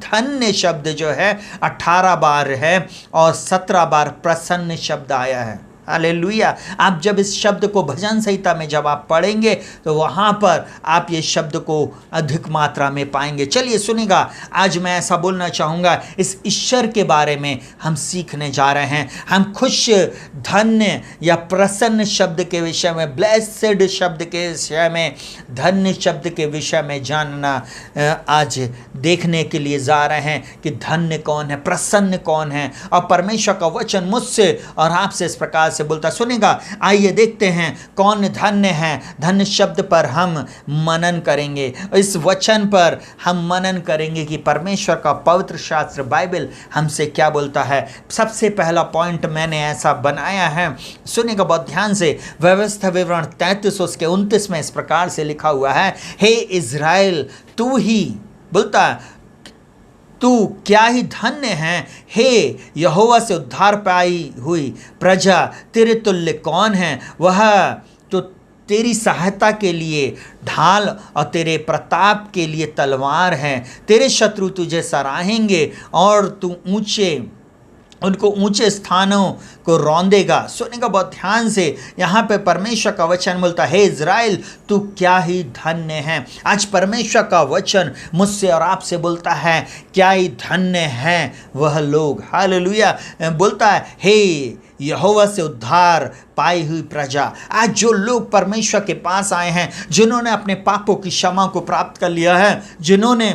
धन्य शब्द जो है 18 बार है, और 17 बार प्रसन्न शब्द आया है। हालेलुया। आप जब इस शब्द को भजन संहिता में जब आप पढ़ेंगे तो वहाँ पर आप ये शब्द को अधिक मात्रा में पाएंगे। चलिए सुनिएगा, आज मैं ऐसा बोलना चाहूँगा, इस ईश्वर के बारे में हम सीखने जा रहे हैं। हम खुश, धन्य या प्रसन्न शब्द के विषय में, ब्लेसेड शब्द के विषय में, धन्य शब्द के विषय में जानना आज देखने के लिए जा रहे हैं कि धन्य कौन है, प्रसन्न कौन है। और परमेश्वर का वचन मुझसे और आपसे इस प्रकार से बोलता। सुनेगा, आइए देखते हैं कौन धन्य है। धन्य शब्द पर हम मनन करेंगे, इस वचन पर हम मनन करेंगे कि परमेश्वर का पवित्र शास्त्र बाइबल हमसे क्या बोलता है। सबसे पहला पॉइंट मैंने ऐसा बनाया है, सुनेगा बहुत ध्यान से। व्यवस्था विवरण 33 उसके 29 में इस प्रकार से लिखा हुआ है, हे इज़राइल, तू ही बोलता, तू क्या ही धन्य है, हे यहोवा से उद्धार पाई हुई प्रजा, तेरे तुल्य कौन है। वह तो तेरी सहायता के लिए ढाल और तेरे प्रताप के लिए तलवार है। तेरे शत्रु तुझे सराहेंगे और तू उनको ऊंचे स्थानों को रौंदेगा। सुनेगा बहुत ध्यान से, यहाँ पे परमेश्वर का वचन बोलता है, हे इज़राइल, तू क्या ही धन्य है। आज परमेश्वर का वचन मुझसे और आपसे बोलता है, क्या ही धन्य है वह लोग। हालेलुया। बोलता है, हे यहोवा से उद्धार पाई हुई प्रजा। आज जो लोग परमेश्वर के पास आए हैं, जिन्होंने अपने पापों की क्षमा को प्राप्त कर लिया है, जिन्होंने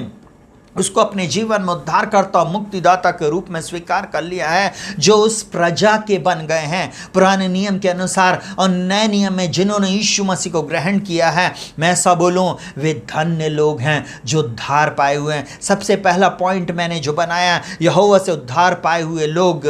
उसको अपने जीवन में उद्धारकर्ता और मुक्तिदाता के रूप में स्वीकार कर लिया है, जो उस प्रजा के बन गए हैं पुराने नियम के अनुसार, और नए नियम में जिन्होंने यीशु मसीह को ग्रहण किया है, मैं ऐसा बोलूं, वे धन्य लोग हैं जो उद्धार पाए हुए हैं। सबसे पहला पॉइंट मैंने जो बनाया, यहोवा से उद्धार पाए हुए लोग,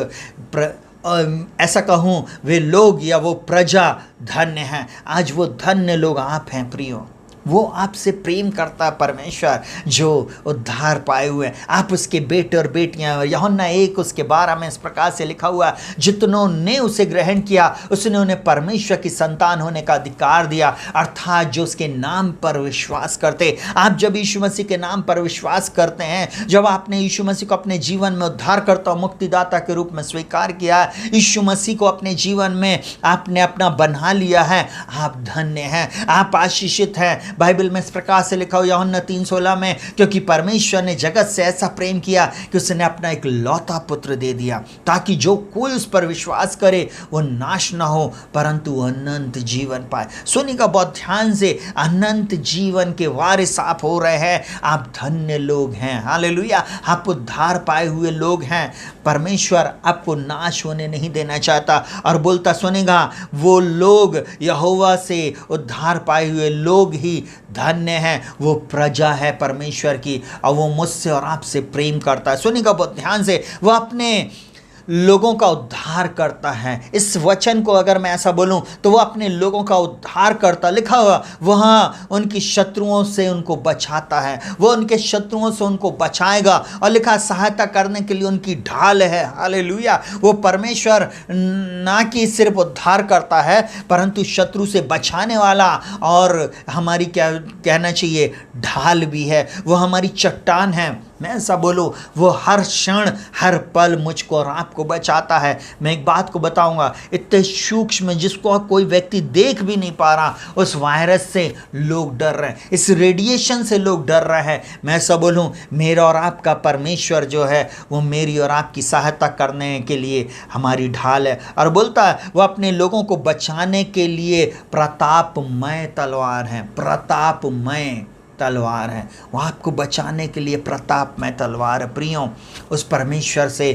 ऐसा कहूँ, वे लोग या वो प्रजा धन्य हैं। आज वो धन्य लोग आप हैं प्रियो। वो आपसे प्रेम करता है परमेश्वर, जो उद्धार पाए हुए हैं। आप उसके बेटे और बेटियां। यूहन्ना 1 उसके 12 में इस प्रकार से लिखा हुआ, जितनों ने उसे ग्रहण किया उसने उन्हें परमेश्वर की संतान होने का अधिकार दिया, अर्थात जो उसके नाम पर विश्वास करते। आप जब यीशु मसीह के नाम पर विश्वास करते हैं, जब आपने यीशु मसीह को अपने जीवन में उद्धारकर्ता और मुक्तिदाता के रूप में स्वीकार किया, यीशु मसीह को अपने जीवन में आपने अपना बना लिया है, आप धन्य हैं, आप आशीषित हैं। बाइबल में इस प्रकार से लिखा हुआ यूहन्ना 3:16 में, क्योंकि परमेश्वर ने जगत से ऐसा प्रेम किया कि उसने अपना एक लौता पुत्र दे दिया, ताकि जो कोई उस पर विश्वास करे वो नाश ना हो परंतु अनंत जीवन पाए। सुनिएगा बहुत ध्यान से, अनंत जीवन के वारिस आप हो रहे हैं। आप धन्य लोग हैं। हालेलुया। आप उद्धार पाए हुए लोग हैं। परमेश्वर आपको नाश होने नहीं देना चाहता, और बोलता, सुनेगा, वो लोग यहोवा से उद्धार पाए हुए लोग ही धन्य है। वो प्रजा है परमेश्वर की, और वो मुझसे और आपसे प्रेम करता है। सुनिएगा बहुत ध्यान से, वो अपने लोगों का उद्धार करता है। इस वचन को अगर मैं ऐसा बोलूं तो वो अपने लोगों का उद्धार करता, लिखा हुआ वहाँ उनकी शत्रुओं से उनको बचाता है, वो उनके शत्रुओं से उनको बचाएगा, और लिखा सहायता करने के लिए उनकी ढाल है। हालेलुया। वो परमेश्वर ना कि सिर्फ उद्धार करता है परंतु शत्रु से बचाने वाला, और हमारी क्या कहना चाहिए, ढाल भी है। वो हमारी चट्टान है। मैं ऐसा बोलूँ, वो हर क्षण हर पल मुझको और आपको बचाता है। मैं एक बात को बताऊंगा, इतने सूक्ष्म जिसको कोई व्यक्ति देख भी नहीं पा रहा, उस वायरस से लोग डर रहे हैं, इस रेडिएशन से लोग डर रहे हैं। मैं ऐसा बोलूँ, मेरा और आपका परमेश्वर जो है वो मेरी और आपकी सहायता करने के लिए हमारी ढाल है, और बोलता है वो अपने लोगों को बचाने के लिए प्रतापमय तलवार है। प्रतापमय तलवार है, वो आपको बचाने के लिए प्रतापमय तलवार है। प्रियों, उस परमेश्वर से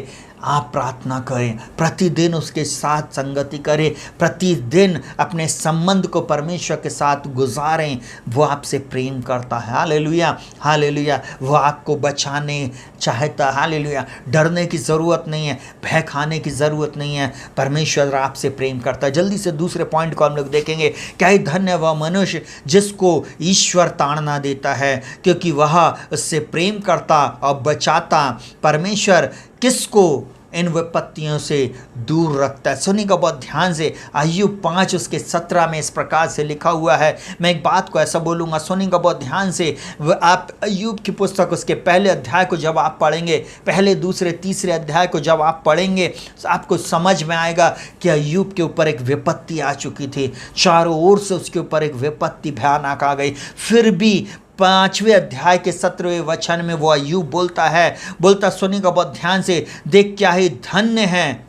आप प्रार्थना करें, प्रतिदिन उसके साथ संगति करें, प्रतिदिन अपने संबंध को परमेश्वर के साथ गुजारें। वो आपसे प्रेम करता है। Hallelujah, hallelujah. वो आपको बचाने चाहता है। हालेलुया। डरने की ज़रूरत नहीं है, भय खाने की ज़रूरत नहीं है। परमेश्वर आपसे प्रेम करता है। जल्दी से दूसरे पॉइंट को हम लोग देखेंगे। क्या ही धन्य वह मनुष्य जिसको ईश्वर ताड़ना देता है, क्योंकि वह उससे प्रेम करता और बचाता। परमेश्वर किसको इन विपत्तियों से दूर रखता है। सुनिएगा बहुत ध्यान से। अय्यूब 5 उसके 17 में इस प्रकार से लिखा हुआ है। मैं एक बात को ऐसा बोलूँगा, सुनिएगा बहुत ध्यान से। आप अय्यूब की पुस्तक उसके पहले अध्याय को जब आप पढ़ेंगे, पहले दूसरे तीसरे अध्याय को जब आप पढ़ेंगे, तो आपको समझ में आएगा कि अय्यूब के ऊपर एक विपत्ति आ चुकी थी। चारों ओर से उसके ऊपर एक विपत्ति भयानक आ गई। फिर भी 5वें अध्याय के 17वें वचन में वो अय्यूब बोलता सुनिएगा बहुत ध्यान से। देख क्या ही धन्य है,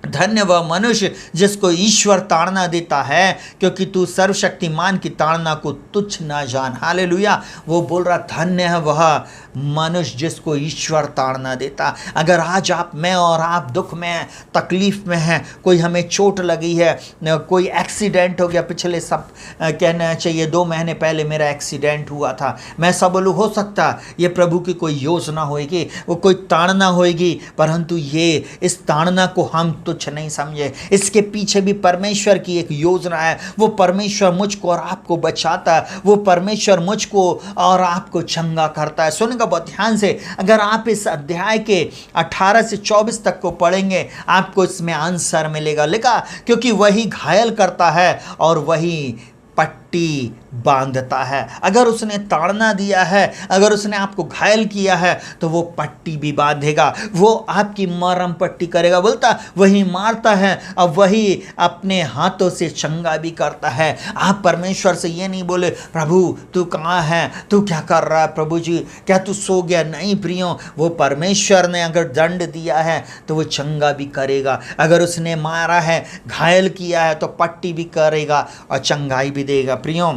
धन्य वह मनुष्य जिसको ईश्वर ताड़ना देता है, क्योंकि तू सर्वशक्तिमान की ताड़ना को तुच्छ ना जान। हालेलुया। वो बोल रहा धन्य है वह मनुष्य जिसको ईश्वर ताड़ना देता। अगर आज मैं और आप दुख में हैं, तकलीफ में हैं, कोई हमें चोट लगी है, कोई एक्सीडेंट हो गया, पिछले सब कहना चाहिए 2 महीने पहले मेरा एक्सीडेंट हुआ था, मैं सब बोलूँ हो सकता ये प्रभु की कोई योजना होगी, वो कोई ताड़ना होगी, परंतु ये इस ताड़ना को हम तुच्छ नहीं समझे। इसके पीछे भी परमेश्वर की एक योजना है। वो परमेश्वर मुझको और आपको बचाता है। वो परमेश्वर मुझको और आपको चंगा करता है। सुनिएगा बहुत ध्यान से। अगर आप इस अध्याय के 18 से 24 तक को पढ़ेंगे, आपको इसमें आंसर मिलेगा। लिखा क्योंकि वही घायल करता है और वही पट्टी बांधता है। अगर उसने ताड़ना दिया है, अगर उसने आपको घायल किया है, तो वो पट्टी भी बांधेगा, वो आपकी मरहम पट्टी करेगा। बोलता वही मारता है और वही अपने हाथों से चंगा भी करता है। आप परमेश्वर से ये नहीं बोले प्रभु तू कहाँ है, तू क्या कर रहा है, प्रभु जी क्या तू सो गया। नहीं प्रियो, वो परमेश्वर ने अगर दंड दिया है तो वो चंगा भी करेगा। अगर उसने मारा है, घायल किया है, तो पट्टी भी करेगा और चंगाई भी देगा। प्रियो,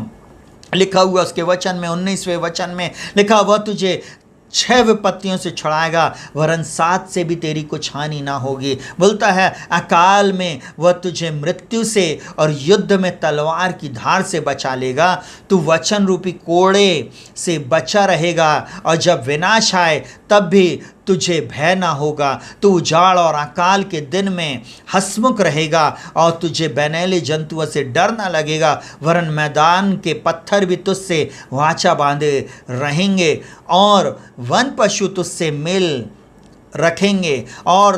लिखा हुआ उसके वचन में 19वें वचन में लिखा वह तुझे 6 विपत्तियों से छुड़ाएगा, वरन 7 से भी तेरी कुछ हानि ना होगी। बोलता है अकाल में वह तुझे मृत्यु से और युद्ध में तलवार की धार से बचा लेगा। तू वचन रूपी कोड़े से बचा रहेगा और जब विनाश आए तब भी तुझे भय ना होगा। तू उजाड़ और अकाल के दिन में हंसमुख रहेगा और तुझे बनैले जंतुओं से डर ना लगेगा, वरन मैदान के पत्थर भी तुझसे वाचा बांधे रहेंगे और वन पशु तुझसे मेल रखेंगे। और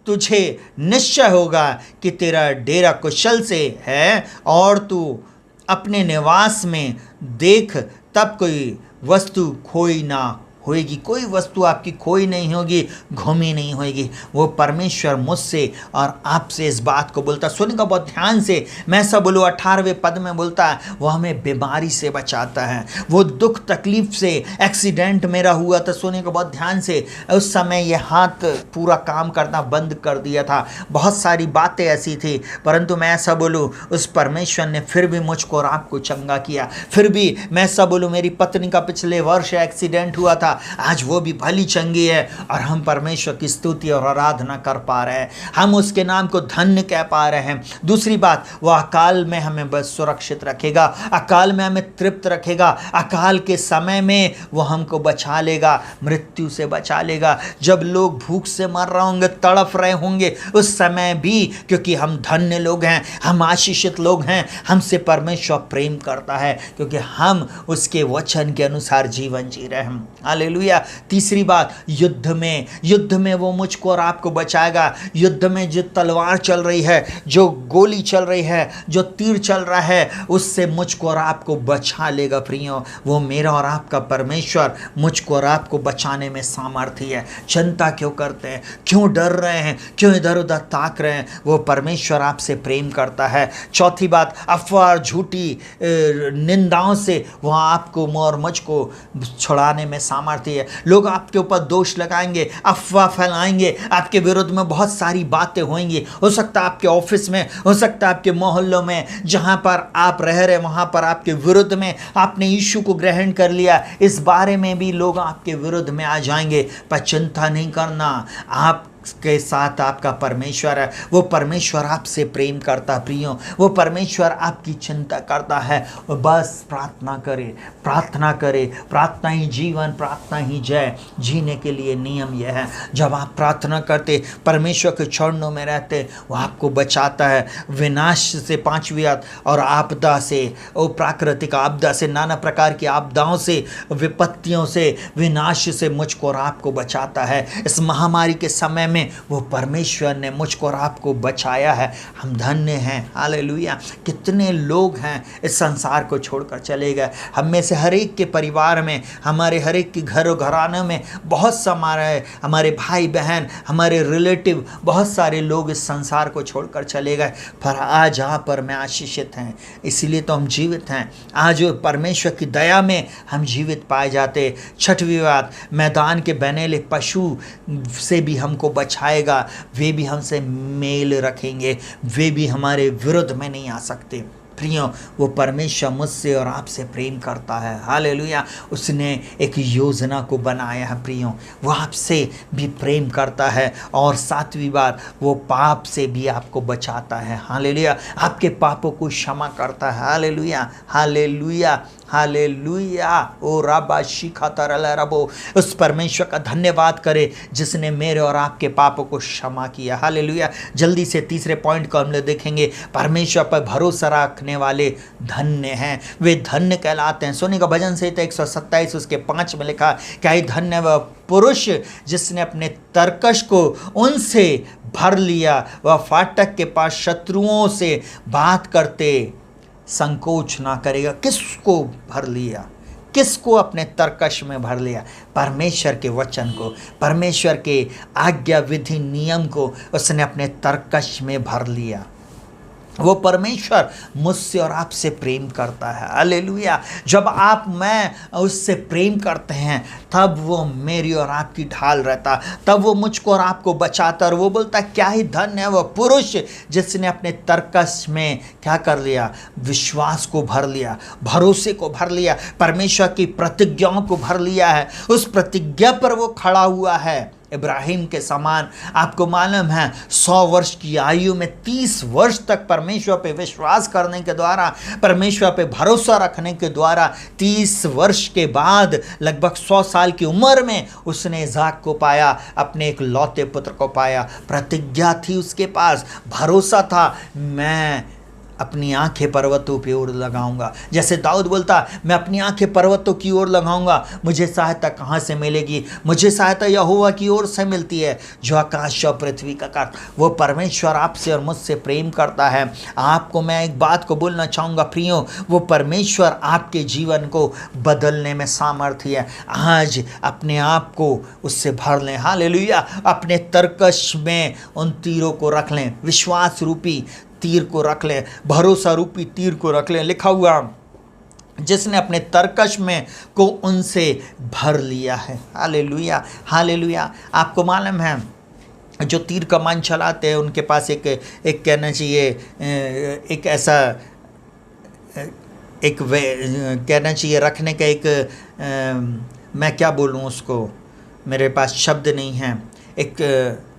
तुझे निश्चय होगा कि तेरा डेरा कुशल से है और तू अपने निवास में देख तब कोई वस्तु खोई ना होएगी। कोई वस्तु आपकी खोई नहीं होगी, घूमी नहीं होएगी। वो परमेश्वर मुझसे और आपसे इस बात को बोलता। सुनिएगा बहुत ध्यान से। मैं सब बोलूँ 18वें पद में बोलता है वो हमें बीमारी से बचाता है, वो दुख तकलीफ से। एक्सीडेंट मेरा हुआ था, सुनिएगा बहुत ध्यान से। उस समय ये हाथ पूरा काम करना बंद कर दिया था, बहुत सारी बातें ऐसी थी, परंतु मैं ऐसा बोलूँ उस परमेश्वर ने फिर भी मुझको और आपको चंगा किया। फिर भी मैं ऐसा बोलूँ मेरी पत्नी का पिछले वर्ष एक्सीडेंट हुआ था, आज वो भी भली चंगी है और हम परमेश्वर की स्तुति और आराधना कर पा रहे हैं, हम उसके नाम को धन्य कह पा रहे हैं। दूसरी बात, वो अकाल में हमें बस सुरक्षित रखेगा, अकाल में हमें तृप्त रखेगा, अकाल के समय में वो हमको बचा लेगा, मृत्यु से बचा लेगा। जब लोग भूख से मर रहे होंगे, तड़फ रहे होंगे, उस समय भी, क्योंकि हम धन्य लोग हैं, हम आशीषित लोग हैं, हमसे परमेश्वर प्रेम करता है क्योंकि हम उसके वचन के अनुसार जीवन जी रहे हैं। हालेलुया। तीसरी बात, युद्ध में वो मुझको और आपको बचाएगा। युद्ध में जो तलवार चल रही है, जो गोली चल रही है, जो तीर चल रहा है, उससे मुझको और आपको बचा लेगा। प्रियो, वो मेरा और आपका परमेश्वर मुझको और आपको बचाने में सामर्थ्य है। चिंता क्यों करते हैं, क्यों डर रहे हैं, क्यों इधर उधर ताक रहे हैं? वो परमेश्वर आपसे प्रेम करता है। चौथी बात, अफवाह और झूठी निंदाओं से वो आपको और मुझको छुड़ाने में सामर्थ्य है। लोग आपके ऊपर दोष लगाएंगे, अफवाह फैलाएंगे, आपके विरुद्ध में बहुत सारी बातें होंगी। हो सकता है आपके ऑफिस में, हो सकता है आपके मोहल्लों में, जहां पर आप रह रहे वहां पर आपके विरुद्ध में आपने यीशु को ग्रहण कर लिया, इस बारे में भी लोग आपके विरुद्ध में आ जाएंगे। पर चिंता नहीं करना, आप के साथ आपका परमेश्वर है। वो परमेश्वर आपसे प्रेम करता प्रियो, वो परमेश्वर आपकी चिंता करता है। बस प्रार्थना करें, प्रार्थना करें। प्रार्थना ही जीवन, प्रार्थना ही जय। जीने के लिए नियम यह है, जब आप प्रार्थना करते, परमेश्वर के चरणों में रहते, वो आपको बचाता है विनाश से, पांचवी और आपदा से, वो प्राकृतिक आपदा से, नाना प्रकार की आपदाओं से, विपत्तियों से, विनाश से मुझको और आपको बचाता है। इस महामारी के समय में वो परमेश्वर ने मुझको और आपको बचाया है। हम धन्य हैं। हालेलुया। कितने लोग हैं इस संसार को छोड़कर चले गए। हम में से हर एक के परिवार में, हमारे हर एक के घरों घरानों में बहुत सारे हमारे भाई बहन, हमारे रिलेटिव, बहुत सारे लोग इस संसार को छोड़कर चले गए, पर आज यहाँ पर मैं आशीषित हैं, इसीलिए तो हम जीवित हैं। आज परमेश्वर की दया में हम जीवित पाए जाते। छठवीं बात, मैदान के बनेले पशु से भी हमको बचाएगा। वे भी हमसे मेल रखेंगे, वे भी हमारे विरुद्ध में नहीं आ सकते। प्रियो, वो परमेश्वर मुझसे और आपसे प्रेम करता है। हालेलुया। उसने एक योजना को बनाया है प्रियो, वो आपसे भी प्रेम करता है। और सातवीं बात, वो पाप से भी आपको बचाता है। हालेलुया। आपके पापों को क्षमा करता है। Hallelujah, hallelujah, hallelujah. ओ राबा शिखा तरला रबो। उस परमेश्वर का धन्यवाद करें जिसने मेरे और आपके पापों को क्षमा किया। हालेलुया। जल्दी से तीसरे पॉइंट को हम लोग देखेंगे। परमेश्वर पर भरोसा रखने वाले धन्य हैं, वे धन्य कहलाते हैं। सोनी का भजन संहिता 127 उसके 5 में लिखा, क्या ही धन्य वह पुरुष जिसने अपने तरकश को उनसे भर लिया। वह फाटक के पास शत्रुओं से बात करते संकोच ना करेगा। किसको भर लिया? किसको अपने तरकश में भर लिया? परमेश्वर के वचन को, परमेश्वर के आज्ञा विधि नियम को उसने अपने तरकश में भर लिया। वो परमेश्वर मुझसे और आपसे प्रेम करता है। हालेलुया। जब आप मैं उससे प्रेम करते हैं तब वो मेरी और आपकी ढाल रहता, तब वो मुझको और आपको बचाता। और वो बोलता क्या ही धन्य है वह पुरुष जिसने अपने तरकश में क्या कर लिया? विश्वास को भर लिया, भरोसे को भर लिया, परमेश्वर की प्रतिज्ञाओं को भर लिया है। उस प्रतिज्ञा पर वो खड़ा हुआ है। इब्राहिम के समान, आपको मालूम है 100 वर्ष की आयु में 30 वर्ष तक परमेश्वर पे विश्वास करने के द्वारा, परमेश्वर पे भरोसा रखने के द्वारा 30 वर्ष के बाद लगभग 100 साल की उम्र में उसने इसाक को पाया, अपने एक लौते पुत्र को पाया। प्रतिज्ञा थी उसके पास, भरोसा था, मैं अपनी आंखें पर्वतों की ओर लगाऊंगा। जैसे दाऊद बोलता, मैं अपनी आंखें पर्वतों की ओर लगाऊंगा, मुझे सहायता कहाँ से मिलेगी? मुझे सहायता यहोवा की ओर से मिलती है जो आकाश और पृथ्वी का काट। वो परमेश्वर आपसे और मुझसे प्रेम करता है। आपको मैं एक बात को बोलना चाहूँगा प्रियो, वो परमेश्वर आपके जीवन को बदलने में सामर्थ्य है। आज अपने आप को उससे भर लें। हालेलुया। अपने तरकश में उन तीरों को रख लें, विश्वास रूपी तीर को रख लें, भरोसा रूपी तीर को रख लें। लिखा हुआ, जिसने अपने तरकश में को उनसे भर लिया है। Hallelujah, hallelujah. आपको मालूम है जो तीर कमान चलाते हैं उनके पास एक कहना चाहिए एक ऐसा एक कहना चाहिए रखने का एक मैं क्या बोलूँ उसको, मेरे पास शब्द नहीं है। एक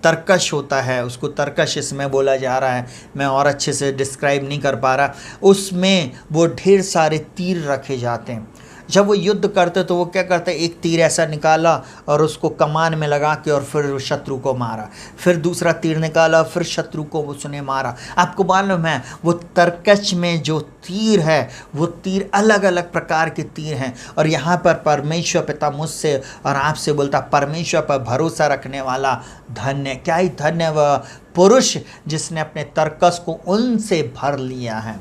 तरकश होता है, उसको तरकश इसमें बोला जा रहा है, मैं और अच्छे से डिस्क्राइब नहीं कर पा रहा। उसमें वो ढेर सारे तीर रखे जाते हैं। जब वो युद्ध करते तो वो क्या करते, एक तीर ऐसा निकाला और उसको कमान में लगा के और फिर शत्रु को मारा, फिर दूसरा तीर निकाला, फिर शत्रु को उसने मारा। आपको मालूम है वो तरकश में जो तीर है वो तीर अलग अलग प्रकार के तीर हैं। और यहाँ पर परमेश्वर पिता मुझसे और आपसे बोलता, परमेश्वर पर भरोसा रखने वाला धन्य, क्या ही धन्य वह पुरुष जिसने अपने तरकश को उनसे भर लिया है।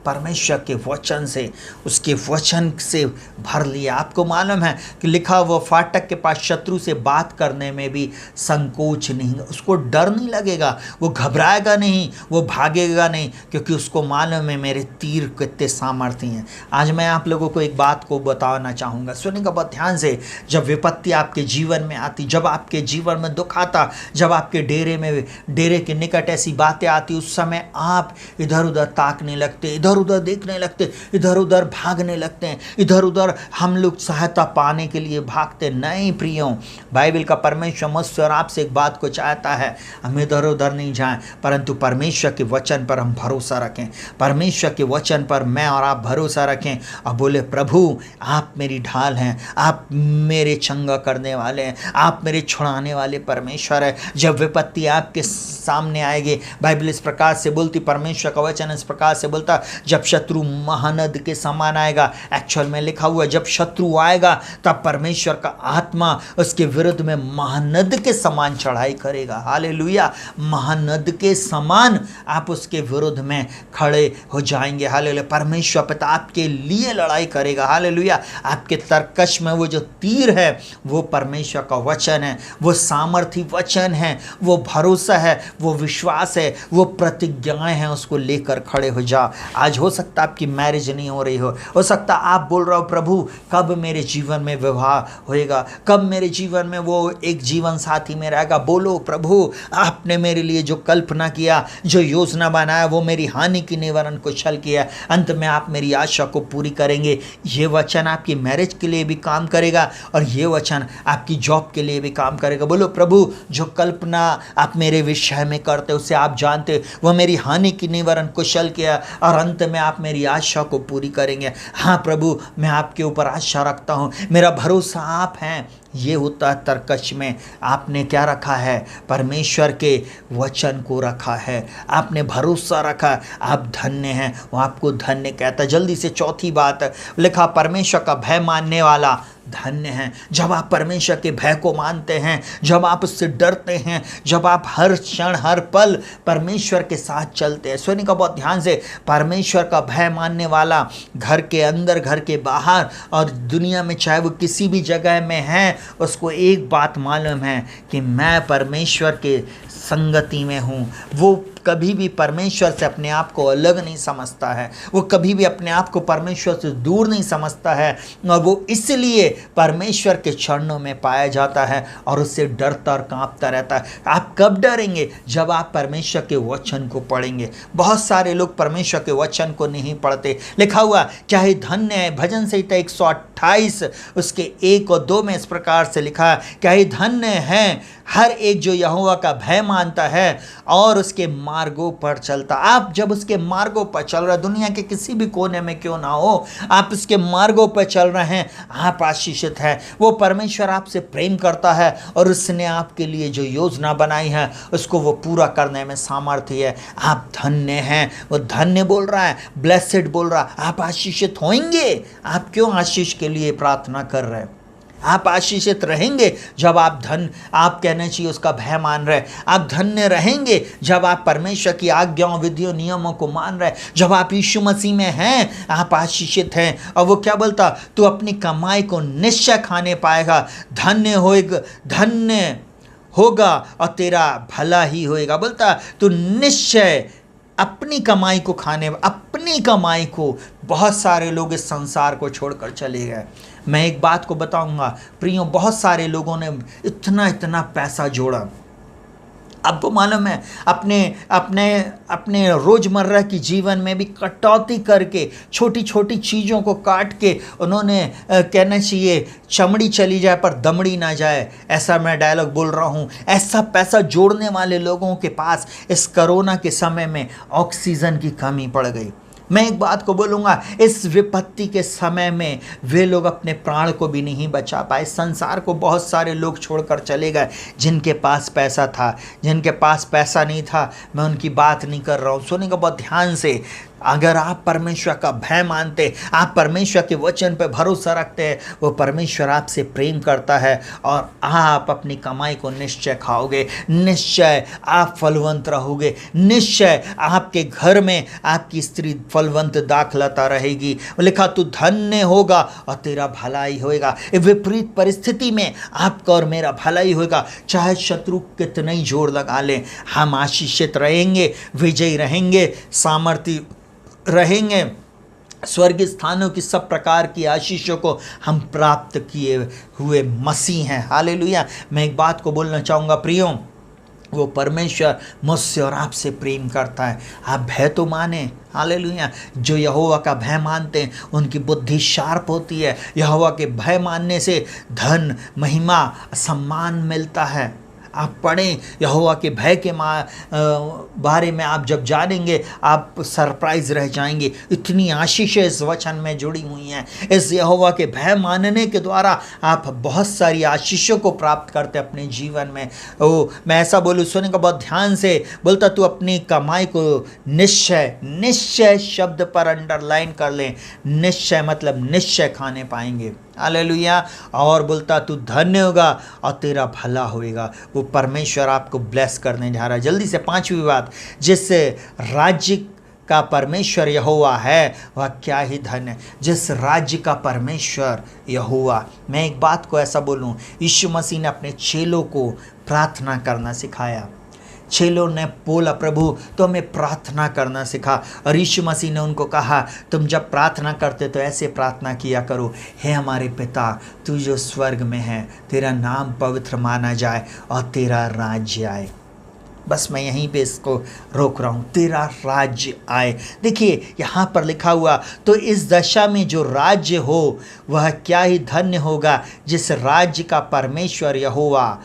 परमेश्वर के वचन से, उसके वचन से भर लिया। आपको मालूम है कि लिखा वो फाटक के पास शत्रु से बात करने में भी संकोच नहीं, उसको डर नहीं लगेगा, वो घबराएगा नहीं, वो भागेगा नहीं, क्योंकि उसको मालूम है मेरे तीर कितने सामर्थ्य हैं। आज मैं आप लोगों को एक बात को बताना चाहूँगा, सुनिएगा बहुत ध्यान से। जब विपत्ति आपके जीवन में आती, जब आपके जीवन में दुख आता, जब आपके डेरे के निकट ऐसी बातें आती, उस समय आप इधर उधर ताकने लगते, इधर इधर उधर देखने लगते, इधर उधर भागने लगते हैं, इधर उधर हम लोग सहायता पाने के लिए भागते। नहीं प्रियों, बाइबल का परमेश्वर मुझसे और आपसे एक बात को चाहता है, हम इधर उधर नहीं जाएं, परंतु परमेश्वर के वचन पर हम भरोसा रखें। परमेश्वर के वचन पर मैं और आप भरोसा रखें और बोले, प्रभु आप मेरी ढाल हैं, आप मेरे चंगा करने वाले हैं, आप मेरे छुड़ाने वाले परमेश्वर है। जब विपत्ति आपके सामने आएगी, बाइबल इस प्रकार से बोलती, परमेश्वर का वचन इस प्रकार से बोलता, जब शत्रु महानद के समान आएगा। एक्चुअल में लिखा हुआ है, जब शत्रु आएगा तब परमेश्वर का आत्मा उसके विरुद्ध में महानद के समान चढ़ाई करेगा। हालेलुया, महानद के समान आप उसके विरुद्ध में खड़े हो जाएंगे। हालेलुया, परमेश्वर पिता आपके लिए लड़ाई करेगा। हालेलुया, आपके तरकश में वो जो तीर है वो परमेश्वर का वचन है, वो सामर्थी वचन है, वो भरोसा है, वो विश्वास है, वो प्रतिज्ञाएं हैं, उसको लेकर खड़े हो जा। आज हो सकता आपकी मैरिज नहीं हो रही हो सकता आप बोल रहे हो, प्रभु कब मेरे जीवन में विवाह होएगा, कब मेरे जीवन में वो एक जीवन साथी में रहेगा। बोलो, प्रभु आपने मेरे लिए जो कल्पना किया, जो योजना बनाया, वो मेरी हानि की निवारण को छल किया, अंत में आप मेरी आशा को पूरी करेंगे। ये वचन आपकी मैरिज के लिए भी काम करेगा और ये वचन आपकी जॉब के लिए भी काम करेगा। बोलो, प्रभु जो कल्पना आप मेरे विषय में करते उसे आप जानते, वो मेरी हानि की निवारण कुशल किया और अंत में आप मेरी आशा को पूरी करेंगे। हाँ प्रभु, मैं आपके ऊपर आशा रखता हूँ, मेरा भरोसा आप हैं। ये होता है तरकश में आपने क्या रखा है, परमेश्वर के वचन को रखा है, आपने भरोसा रखा, आप धन्य हैं, वो आपको धन्य कहता है। जल्दी से चौथी बात लिखा, परमेश्वर का भय मानने वाला धन्य है। जब आप परमेश्वर के भय को मानते हैं, जब आप उससे डरते हैं, जब आप हर क्षण हर पल परमेश्वर के साथ चलते हैं। सुनिए का बहुत ध्यान से, परमेश्वर का भय मानने वाला घर के अंदर, घर के बाहर और दुनिया में चाहे वो किसी भी जगह में है, उसको एक बात मालूम है कि मैं परमेश्वर के संगति में हूँ। वो कभी भी परमेश्वर से अपने आप को अलग नहीं समझता है, वो कभी भी अपने आप को परमेश्वर से दूर नहीं समझता है और वो इसलिए परमेश्वर के चरणों में पाया जाता है और उससे डरता और कांपता रहता है। आप कब डरेंगे? जब आप परमेश्वर के वचन को पढ़ेंगे। बहुत सारे लोग परमेश्वर के वचन को नहीं पढ़ते। लिखा हुआ क्या ही धन्य है, भजन संहिता 128 उसके 1 और 2 में इस प्रकार से लिखा है, क्या ही धन्य है हर एक जो यहोवा का भय मानता है और उसके मार्गों पर चलता। आप जब उसके मार्गों पर चल रहे, दुनिया के किसी भी कोने में क्यों ना हो, आप उसके मार्गों पर चल रहे हैं, आप आशीषित हैं। वो परमेश्वर आपसे प्रेम करता है और उसने आपके लिए जो योजना बनाई है उसको वो पूरा करने में सामर्थ्य है। आप धन्य हैं, वो धन्य बोल रहा है, ब्लेसेड बोल रहा है, आप आशीषित होंगे। आप क्यों आशीष के लिए प्रार्थना कर रहे हैं? आप आशीषित रहेंगे जब आप कहना चाहिए उसका भय मान रहे। आप धन्य रहेंगे जब आप परमेश्वर की आज्ञाओं, विधियों, नियमों को मान रहे। जब आप यीशु मसीह में हैं, आप आशीषित हैं। और वो क्या बोलता, तू अपनी कमाई को निश्चय खाने पाएगा, धन्य होगा और तेरा भला ही होएगा। बोलता तू निश्चय अपनी कमाई को खाने, अपनी कमाई को। बहुत सारे लोग इस संसार को छोड़कर चले गए। मैं एक बात को बताऊंगा प्रियो, बहुत सारे लोगों ने इतना पैसा जोड़ा। आपको मालूम है अपने रोज़मर्रा की जीवन में भी कटौती करके, छोटी छोटी चीज़ों को काट के उन्होंने कहना चाहिए चमड़ी चली जाए पर दमड़ी ना जाए, ऐसा मैं डायलॉग बोल रहा हूँ। ऐसा पैसा जोड़ने वाले लोगों के पास इस कोरोना के समय में ऑक्सीजन की कमी पड़ गई। मैं एक बात को बोलूँगा, इस विपत्ति के समय में वे लोग अपने प्राण को भी नहीं बचा पाए। संसार को बहुत सारे लोग छोड़कर चले गए जिनके पास पैसा था। जिनके पास पैसा नहीं था मैं उनकी बात नहीं कर रहा हूँ। सुनिएगा बहुत ध्यान से, अगर आप परमेश्वर का भय मानते, आप परमेश्वर के वचन पर भरोसा रखते हैं, वो परमेश्वर आपसे प्रेम करता है और आप अपनी कमाई को निश्चय खाओगे, निश्चय आप फलवंत रहोगे, निश्चय आपके घर में आपकी स्त्री फलवंत दाखलता रहेगी। लिखा तू धन्य होगा और तेरा भलाई होएगा। विपरीत परिस्थिति में आपका और मेरा भलाई होएगा। चाहे शत्रु कितने ही जोर लगा लें, हम आशीषित रहेंगे, विजयी रहेंगे, सामर्थ्य रहेंगे। स्वर्गीय स्थानों की सब प्रकार की आशीषों को हम प्राप्त किए हुए मसीह हैं। हालेलुया। मैं एक बात को बोलना चाहूँगा प्रियो, वो परमेश्वर मुझसे और आपसे प्रेम करता है। आप भय तो माने, हालेलुया। जो यहोवा का भय मानते हैं उनकी बुद्धि शार्प होती है। यहोवा के भय मानने से धन, महिमा, सम्मान मिलता है। आप पढ़ें, यहोवा के भय के बारे में आप जब जानेंगे आप सरप्राइज रह जाएंगे। इतनी आशीषें इस वचन में जुड़ी हुई हैं। इस यहोवा के भय मानने के द्वारा आप बहुत सारी आशीषों को प्राप्त करते अपने जीवन में। मैं ऐसा बोलूँ, सुने का बहुत ध्यान से, बोलता तू अपनी कमाई को निश्चय, निश्चय शब्द पर अंडरलाइन कर लें। निश्चय मतलब निश्चय खाने पाएंगे, हालेलुया। और बोलता तू धन्य होगा और तेरा भला होएगा। वो परमेश्वर आपको ब्लेस करने जा रहा है। जल्दी से पांचवी बात, जिस राज्य का परमेश्वर यहोवा है वह क्या ही धन्य है। जिस राज्य का परमेश्वर यहोवा, मैं एक बात को ऐसा बोलूं, यीशु मसीह ने अपने चेलों को प्रार्थना करना सिखाया। चेलों ने बोला प्रभु तो हमें प्रार्थना करना सिखा, और यीशु मसीह ने उनको कहा तुम जब प्रार्थना करते तो ऐसे प्रार्थना किया करो, हे हमारे पिता तू जो स्वर्ग में है, तेरा नाम पवित्र माना जाए और तेरा राज्य आए। बस मैं यहीं पे इसको रोक रहा हूँ, तेरा राज्य आए। देखिए यहाँ पर लिखा हुआ, तो इस दशा में जो राज्य हो वह क्या ही धन्य होगा। जिस राज्य का परमेश्वर यहोवा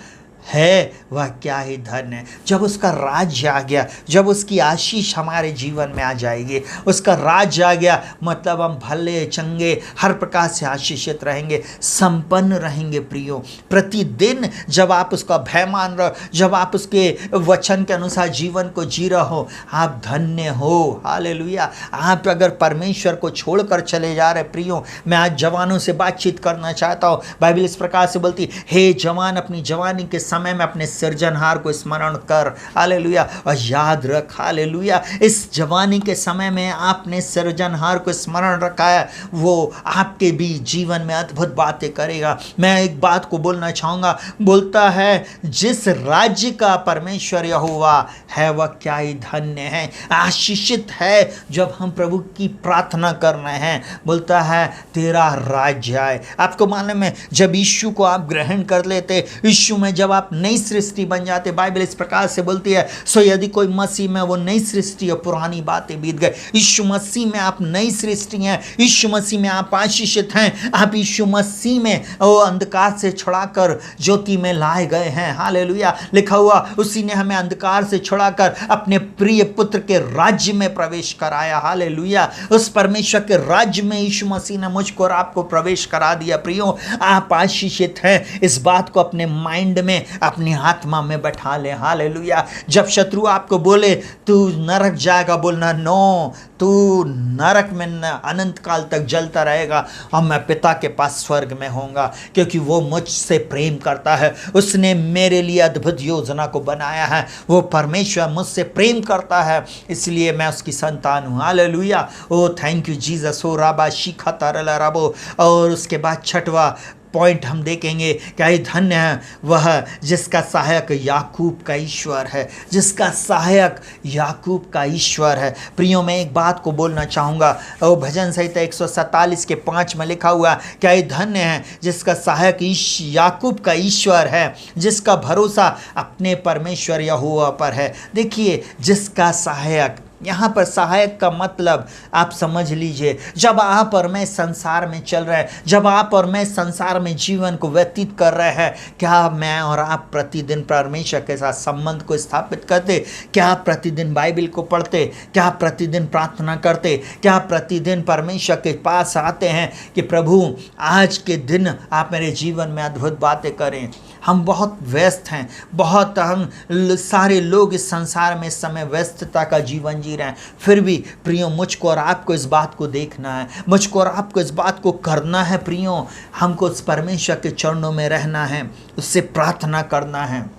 है वह क्या ही धन्य है। जब उसका राज्य आ गया, जब उसकी आशीष हमारे जीवन में आ जाएगी, उसका राज्य आ गया मतलब हम भले चंगे हर प्रकार से आशीषित रहेंगे, संपन्न रहेंगे। प्रियो, प्रतिदिन जब आप उसका भय मान रहे हो, जब आप उसके वचन के अनुसार जीवन को जी रहे हो, आप धन्य हो, हालेलुया। आप अगर परमेश्वर को छोड़कर चले जा रहे, प्रियो, मैं आज जवानों से बातचीत करना चाहता हूँ। बाइबल इस प्रकार से बोलती, हे जवान, अपनी जवानी के समय में अपने सृजनहार को स्मरण कर, हालेलुया, और याद रख, हालेलुया। इस जवानी के समय में आपने सृजनहार को स्मरण रखा है, वो आपके भी जीवन में अद्भुत बातें करेगा। मैं एक बात को बोलना चाहूँगा, बोलता है जिस राज्य का परमेश्वर यहोवा है वह क्या ही धन्य है, आशीषित है। जब हम प्रभु की प्रार्थना कर रहे हैं, बोलता है तेरा राज्य आए। आपको मालूम है जब यीशु को आप ग्रहण कर लेते, यीशु में जब आप नई सृष्टि बन जाते, बाइबल इस प्रकार से बोलती है, सो यदि कोई मसीह में, वो नई सृष्टि और पुरानी बातें बीत गए। यीशु मसीह में आप नई सृष्टि हैं, यीशु मसीह में आप आशीषित हैं, आप यीशु मसीह में वो अंधकार से छुड़ाकर ज्योति में लाए गए हैं, हालेलुया। लिखा हुआ उसी ने हमें अंधकार से छुड़ाकर अपने प्रिय पुत्र के राज्य में प्रवेश कराया, हालेलुया। उस परमेश्वर के राज्य में यीशु मसीह ने मुझको और आपको प्रवेश करा दिया। प्रियो, आप आशीषित हैं, इस बात को अपने माइंड में, अपनी आत्मा में बैठा ले, हालेलुया। जब शत्रु आपको बोले तू नरक जाएगा, बोलना नो, तू नरक में अनंत काल तक जलता रहेगा और मैं पिता के पास स्वर्ग में होऊंगा, क्योंकि वो मुझसे प्रेम करता है, उसने मेरे लिए अद्भुत योजना को बनाया है। वो परमेश्वर मुझसे प्रेम करता है, इसलिए मैं उसकी संतान हूँ, hallelujah. Oh thank you Jesus. Oh राबा शिखा तारला राबो। और उसके बाद छठवा पॉइंट हम देखेंगे, क्या ही धन्य है वह जिसका सहायक याकूब का ईश्वर है, जिसका सहायक याकूब का ईश्वर है। प्रियो, मैं एक बात को बोलना चाहूँगा, और भजन संहिता 147 के 5 में लिखा हुआ, क्या ही धन्य है जिसका सहायक याकूब का ईश्वर है, जिसका भरोसा अपने परमेश्वर यहोवा पर है। देखिए, जिसका सहायक, यहाँ पर सहायक का मतलब आप समझ लीजिए, जब आप और मैं संसार में चल रहे हैं, जब आप और मैं संसार में जीवन को व्यतीत कर रहे हैं, क्या मैं और आप प्रतिदिन परमेश्वर के साथ संबंध को स्थापित करते? क्या प्रतिदिन बाइबल को पढ़ते? क्या प्रतिदिन प्रार्थना करते? क्या प्रतिदिन परमेश्वर के पास आते हैं कि प्रभु आज के दिन आप मेरे जीवन में अद्भुत बातें करें? हम बहुत व्यस्त हैं, बहुत हम सारे लोग इस संसार में इस समय व्यस्तता का जीवन जी रहे हैं। फिर भी प्रियो, मुझको और आपको इस बात को देखना है, मुझको और आपको इस बात को करना है। प्रियो, हमको उस परमेश्वर के चरणों में रहना है, उससे प्रार्थना करना है।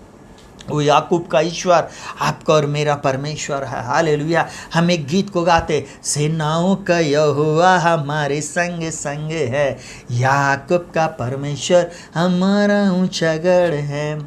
वो याकूब का ईश्वर आपका और मेरा परमेश्वर है, हालेलुया। हम एक गीत को गाते, सेनाओं का यहोवा हमारे संग संग है, याकूब का परमेश्वर हमारा ऊंचा गढ़ है।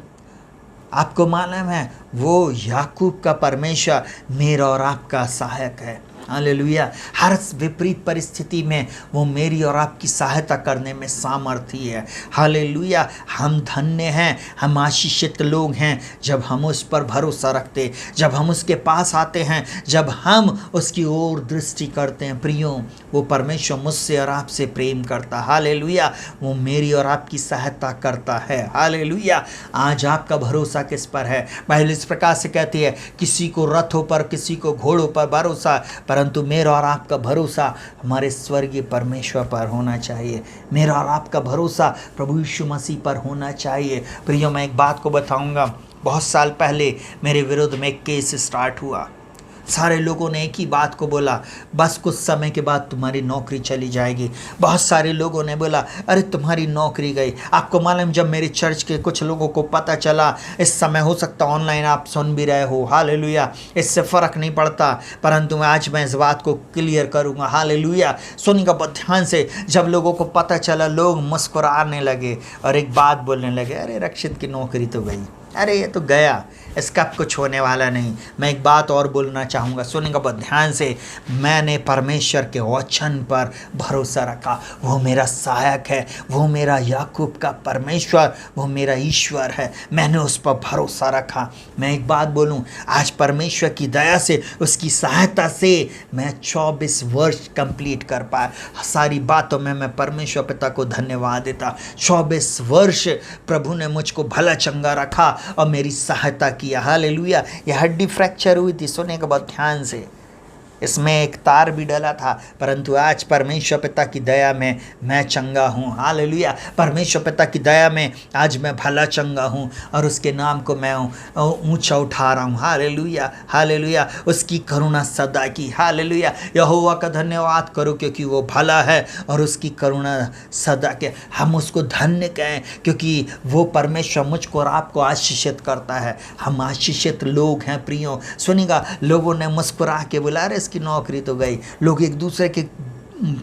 आपको मालूम है वो याकूब का परमेश्वर मेरा और आपका सहायक है, हालेलुया। हर विपरीत परिस्थिति में वो मेरी और आपकी सहायता करने में सामर्थी है। हालेलुया। हम धन्य हैं, हम आशीषित लोग हैं जब हम उस पर भरोसा रखते, जब हम उसके पास आते हैं, जब हम उसकी ओर दृष्टि करते हैं। प्रियो, वो परमेश्वर मुझसे और आपसे प्रेम करता। हालेलुया। वो मेरी और आपकी सहायता करता है। हालेलुया। आज आपका भरोसा किस पर है? बाइबल इस प्रकार से कहती है, किसी को रथों पर, किसी को घोड़ों पर भरोसा, परंतु मेरा और आपका भरोसा हमारे स्वर्गीय परमेश्वर पर होना चाहिए। मेरा और आपका भरोसा प्रभु यीशु मसीह पर होना चाहिए। प्रियो, मैं एक बात को बताऊंगा। बहुत साल पहले मेरे विरुद्ध में एक केस स्टार्ट हुआ। सारे लोगों ने एक ही बात को बोला, बस कुछ समय के बाद तुम्हारी नौकरी चली जाएगी। बहुत सारे लोगों ने बोला, अरे तुम्हारी नौकरी गई। आपको मालूम, जब मेरे चर्च के कुछ लोगों को पता चला, इस समय हो सकता ऑनलाइन आप सुन भी रहे हो, हालेलुया, इससे फ़र्क नहीं पड़ता, परंतु आज मैं इस बात को क्लियर करूँगा। हालेलुया। सुनिएगा बहुत ध्यान से। जब लोगों को पता चला, लोग मुस्कुराने लगे और एक बात बोलने लगे, अरे रक्षित की नौकरी तो गई, अरे ये तो गया, इसका कुछ होने वाला नहीं। मैं एक बात और बोलना चाहूँगा, सुनिएगा बहुत ध्यान से। मैंने परमेश्वर के वचन पर भरोसा रखा। वो मेरा सहायक है, वो मेरा याकूब का परमेश्वर, वो मेरा ईश्वर है। मैंने उस पर भरोसा रखा। मैं एक बात बोलूँ, आज परमेश्वर की दया से, उसकी सहायता से मैं 24 वर्ष कंप्लीट कर पाया। सारी बातों में मैं परमेश्वर पिता को धन्यवाद देता। 24 वर्ष प्रभु ने मुझको भला चंगा रखा और मेरी सहायता किया। हालेलुया। यह हड्डी फ्रैक्चर हुई थी, सुने का बहुत ध्यान से, इसमें एक तार भी डला था, परंतु आज परमेश्वर पिता की दया में मैं चंगा हूँ। हालेलुया। परमेश्वर पिता की दया में आज मैं भला चंगा हूँ और उसके नाम को मैं ऊंचा उठा रहा हूँ। हालेलुया। हालेलुया। उसकी करुणा सदा की। हालेलुया। यहोवा का धन्यवाद करो क्योंकि वो भला है और उसकी करुणा सदा के। हम उसको धन्य कहें क्योंकि वो परमेश्वर मुझको और आपको आशीषित करता है। हम आशीषित लोग हैं। प्रियो, सुनिएगा, लोगों ने मुस्कुरा के बोला, अरे की नौकरी तो गई। लोग एक दूसरे के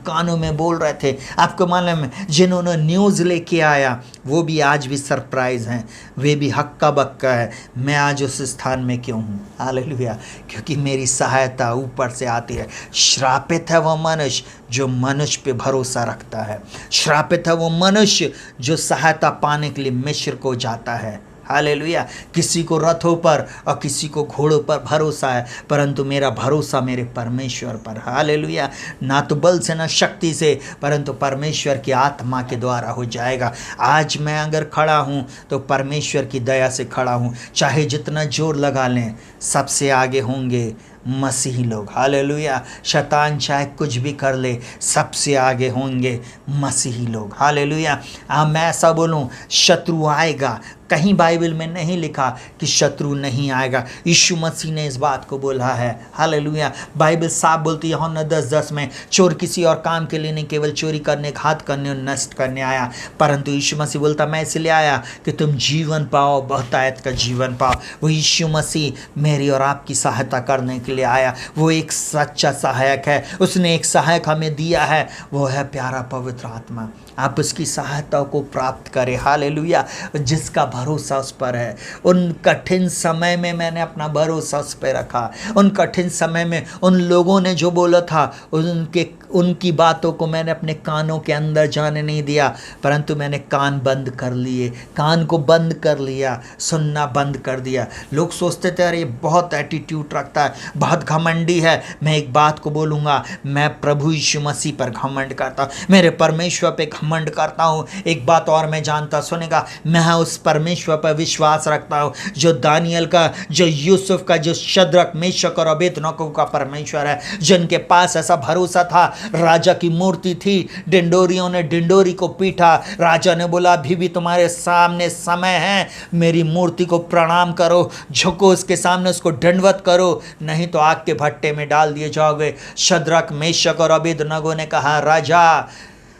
कानों में बोल रहे थे। आपको मालूम है, जिन्होंने न्यूज़ लेके आया वो भी आज भी सरप्राइज हैं, वे भी हक्का बक्का है। मैं आज उस स्थान में क्यों हूँ? हालेलुया। क्योंकि मेरी सहायता ऊपर से आती है। श्रापित है वो मनुष्य जो मनुष्य पे भरोसा रखता है। श्रापित है वो मनुष्य जो सहायता पाने के लिए मिस्र को जाता है। हालेलुया। किसी को रथों पर और किसी को घोड़ों पर भरोसा है, परंतु मेरा भरोसा मेरे परमेश्वर पर। हालेलुया। ना तो बल से ना शक्ति से, परंतु परमेश्वर की आत्मा के द्वारा हो जाएगा। आज मैं अगर खड़ा हूँ तो परमेश्वर की दया से खड़ा हूँ। चाहे जितना जोर लगा लें, सबसे आगे होंगे मसीही लोग। हालेलुया। शैतान चाहे कुछ भी कर ले, सबसे आगे होंगे मसीही लोग। हालेलुया। मैं ऐसा बोलूं, शत्रु आएगा, कहीं बाइबल में नहीं लिखा कि शत्रु नहीं आएगा। यीशु मसीह ने इस बात को बोला है। हालेलुया। बाइबल साफ बोलती है यूहन्ना 10:10 में, चोर किसी और काम के लिए नहीं, केवल चोरी करने, घात करने और नष्ट करने आया, परंतु यीशु मसीह बोलता, मैं इसलिए आया कि तुम जीवन पाओ, बहुतायत का जीवन पाओ। वो यीशु मसीह मेरी और आपकी सहायता करने के लिए आया। वो एक सच्चा सहायक है। उसने एक सहायक हमें दिया है, वो है प्यारा पवित्र आत्मा। आप उसकी सहायता को प्राप्त करें। हालेलुया। जिसका भरोसा उस पर है। उन कठिन समय में मैंने अपना भरोसा उस पर रखा। उन कठिन समय में उन लोगों ने जो बोला था, उनकी बातों को मैंने अपने कानों के अंदर जाने नहीं दिया, परंतु मैंने कान बंद कर लिए, कान को बंद कर लिया, सुनना बंद कर दिया। लोग सोचते थे अरे बहुत एटीट्यूड रखता है, बहुत घमंडी है। मैं एक बात को बोलूँगा, मैं प्रभु यीशु मसीह पर घमंड करता हूँ, मेरे परमेश्वर पे घमंड करता हूँ। एक बात और मैं जानता, सुनेगा, मैं उस परमेश्वर पर विश्वास रखता हूँ जो दानियल का, जो यूसुफ का, जो शद्रक, मेशक और अबेदनगो का परमेश्वर है, जिनके पास ऐसा भरोसा था। राजा की मूर्ति थी, डिंडोरियों ने डिंडोरी को पीटा। राजा ने बोला अभी भी तुम्हारे सामने समय है, मेरी मूर्ति को प्रणाम करो, झुको उसके सामने, उसको दंडवत करो, नहीं तो आग के भट्टे में डाल दिए जाओगे। शद्रक, मेशक और अबेदनगो ने कहा राजा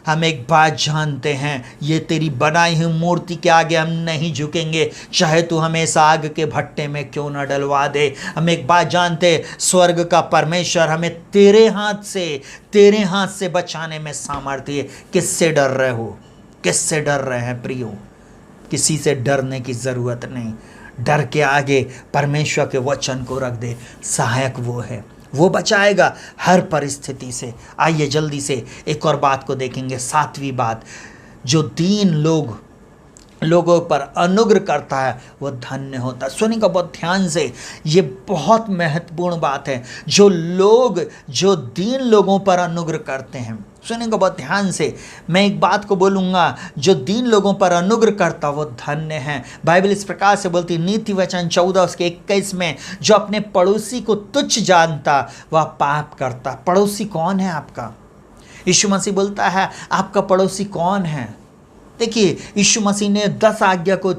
हम एक बात जानते हैं, ये तेरी बनाई हुई मूर्ति के आगे हम नहीं झुकेंगे, चाहे तू हमें इस आग के भट्टे में क्यों न डलवा दे। हम एक बात जानते, स्वर्ग का परमेश्वर हमें तेरे हाथ से बचाने में सामर्थ्य है। किससे डर रहे हो? किससे डर रहे हैं प्रियो? किसी से डरने की ज़रूरत नहीं। डर के आगे परमेश्वर के वचन को रख दे। सहायक वो है, वो बचाएगा हर परिस्थिति से। आइए जल्दी से एक और बात को देखेंगे, 7वीं बात, जो दीन लोगों पर अनुग्रह करता है वह धन्य होता है। सुनिएगा बहुत ध्यान से, ये बहुत महत्वपूर्ण बात है। जो दीन लोगों पर अनुग्रह करते हैं, सुनिएगा बहुत ध्यान से, मैं एक बात को बोलूँगा, जो दीन लोगों पर अनुग्रह करता वो धन्य है। बाइबल इस प्रकार से बोलती, नीति वचन 14:21 में, जो अपने पड़ोसी को तुच्छ जानता वह पाप करता। पड़ोसी कौन है आपका? यीशु मसीह बोलता है आपका पड़ोसी कौन है। देखिए, यीशु मसीह ने 10 आज्ञा को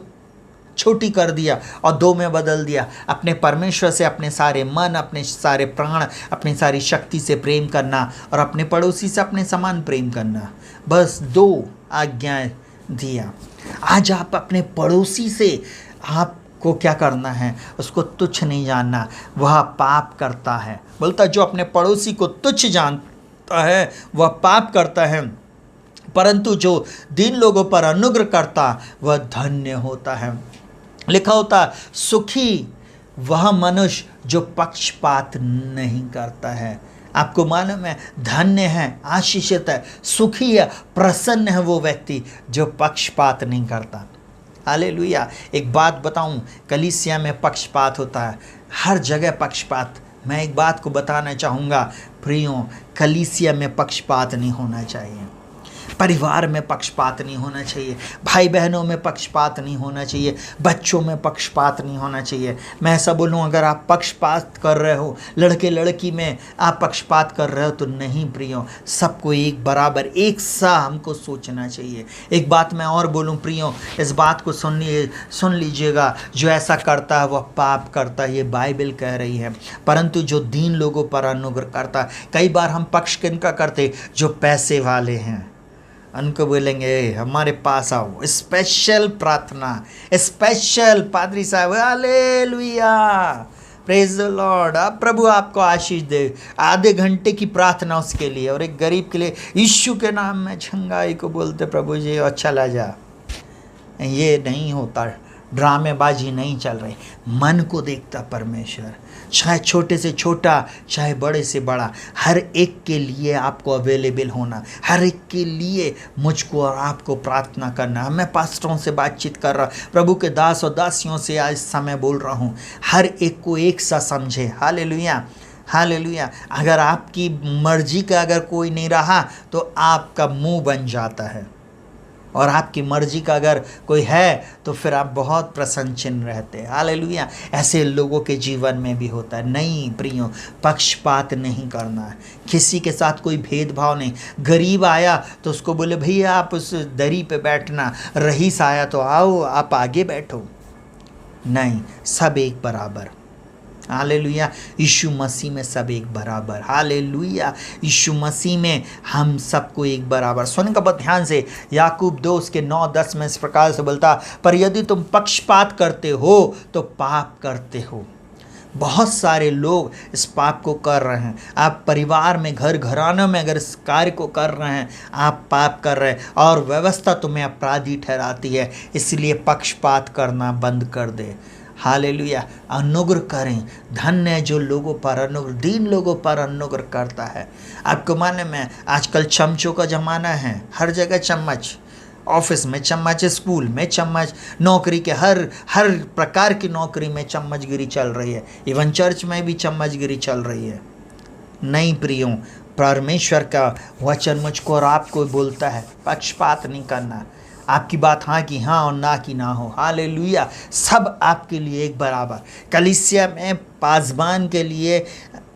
छोटी कर दिया और 2 में बदल दिया। अपने परमेश्वर से अपने सारे मन, अपने सारे प्राण, अपनी सारी शक्ति से प्रेम करना और अपने पड़ोसी से अपने समान प्रेम करना, बस 2 आज्ञाएं दिया। आज आप अपने पड़ोसी से आपको क्या करना है? उसको तुच्छ नहीं जानना, वह पाप करता है। बोलता जो अपने पड़ोसी को तुच्छ जानता है वह पाप करता है, परंतु जो दीन लोगों पर अनुग्रह करता वह धन्य होता है। लिखा होता, सुखी वह मनुष्य जो पक्षपात नहीं करता है। आपको मालूम है, धन्य है, आशीषित है, सुखी है, प्रसन्न है वो व्यक्ति जो पक्षपात नहीं करता। हालेलुया। एक बात बताऊं, कलीसिया में पक्षपात होता है, हर जगह पक्षपात। मैं एक बात को बताना चाहूँगा प्रियों, कलीसिया में पक्षपात नहीं होना चाहिए, परिवार में पक्षपात नहीं होना चाहिए, भाई बहनों में पक्षपात नहीं होना चाहिए, बच्चों में पक्षपात नहीं होना चाहिए। मैं ऐसा बोलूँ, अगर आप पक्षपात कर रहे हो, लड़के लड़की में आप पक्षपात कर रहे हो तो नहीं प्रियो, सबको एक बराबर एक सा हमको सोचना चाहिए। एक बात मैं और बोलूँ प्रियो, इस बात को सुन लीजिएगा, जो ऐसा करता है वह पाप करता है, ये बाइबल कह रही है। परंतु जो दीन लोगों पर अनुग्रह करता है, कई बार हम पक्ष किनका करते? जो पैसे वाले हैं, उनको बोलेंगे हमारे पास आओ, स्पेशल प्रार्थना, स्पेशल पादरी साहब, हालेलुया, प्रेज द लॉर्ड, अब प्रभु आपको आशीष दे, आधे घंटे की प्रार्थना उसके लिए, और एक गरीब के लिए यीशु के नाम में छंगाई को बोलते प्रभु जी अच्छा ला जा। ये नहीं होता, ड्रामेबाजी नहीं चल रही। मन को देखता परमेश्वर, चाहे छोटे से छोटा चाहे बड़े से बड़ा, हर एक के लिए आपको अवेलेबल होना, हर एक के लिए मुझको और आपको प्रार्थना करना। मैं पास्टरों से बातचीत कर रहा, प्रभु के दास और दासियों से आज समय बोल रहा हूँ, हर एक को एक सा समझे। Hallelujah, hallelujah. अगर आपकी मर्जी का अगर कोई नहीं रहा तो आपका मुंह बन जाता है, और आपकी मर्जी का अगर कोई है तो फिर आप बहुत प्रसन्नचिन्ह रहते हैं। हालेलुया। ऐसे लोगों के जीवन में भी होता है। नहीं प्रियो, पक्षपात नहीं करना है, किसी के साथ कोई भेदभाव नहीं। गरीब आया तो उसको बोले भैया आप उस दरी पे बैठना, रईस आया तो आओ आप आगे बैठो, नहीं, सब एक बराबर। हालेलुया। यीशु मसीह में सब एक बराबर। हालेलुया। यीशु मसीह में हम सबको एक बराबर। सुनेगा बहुत ध्यान से, याकूब 2:9-10 में इस प्रकार से बोलता, पर यदि तुम पक्षपात करते हो तो पाप करते हो। बहुत सारे लोग इस पाप को कर रहे हैं। आप परिवार में, घर घरानों में अगर इस कार्य को कर रहे हैं, आप पाप कर रहे हैं, और व्यवस्था तुम्हें अपराधी ठहराती है। इसलिए पक्षपात करना बंद कर दे। हालेलुया। अनुग्रह करें। धन्य है जो लोगों पर अनुग्रह, दीन लोगों पर अनुग्रह करता है। आपको मालूम है आजकल चमचों का ज़माना है, हर जगह चम्मच, ऑफिस में चम्मच, स्कूल में चम्मच, नौकरी के हर प्रकार की नौकरी में चम्मचगिरी चल रही है, इवन चर्च में भी चम्मचगिरी चल रही है। नहीं प्रियो, परमेश्वर का वचन मुझको और आपको बोलता है पक्षपात नहीं करना। आपकी बात हाँ की हाँ और ना की ना हो। हालेलुया। सब आपके लिए एक बराबर। कलीसिया में पासबान के लिए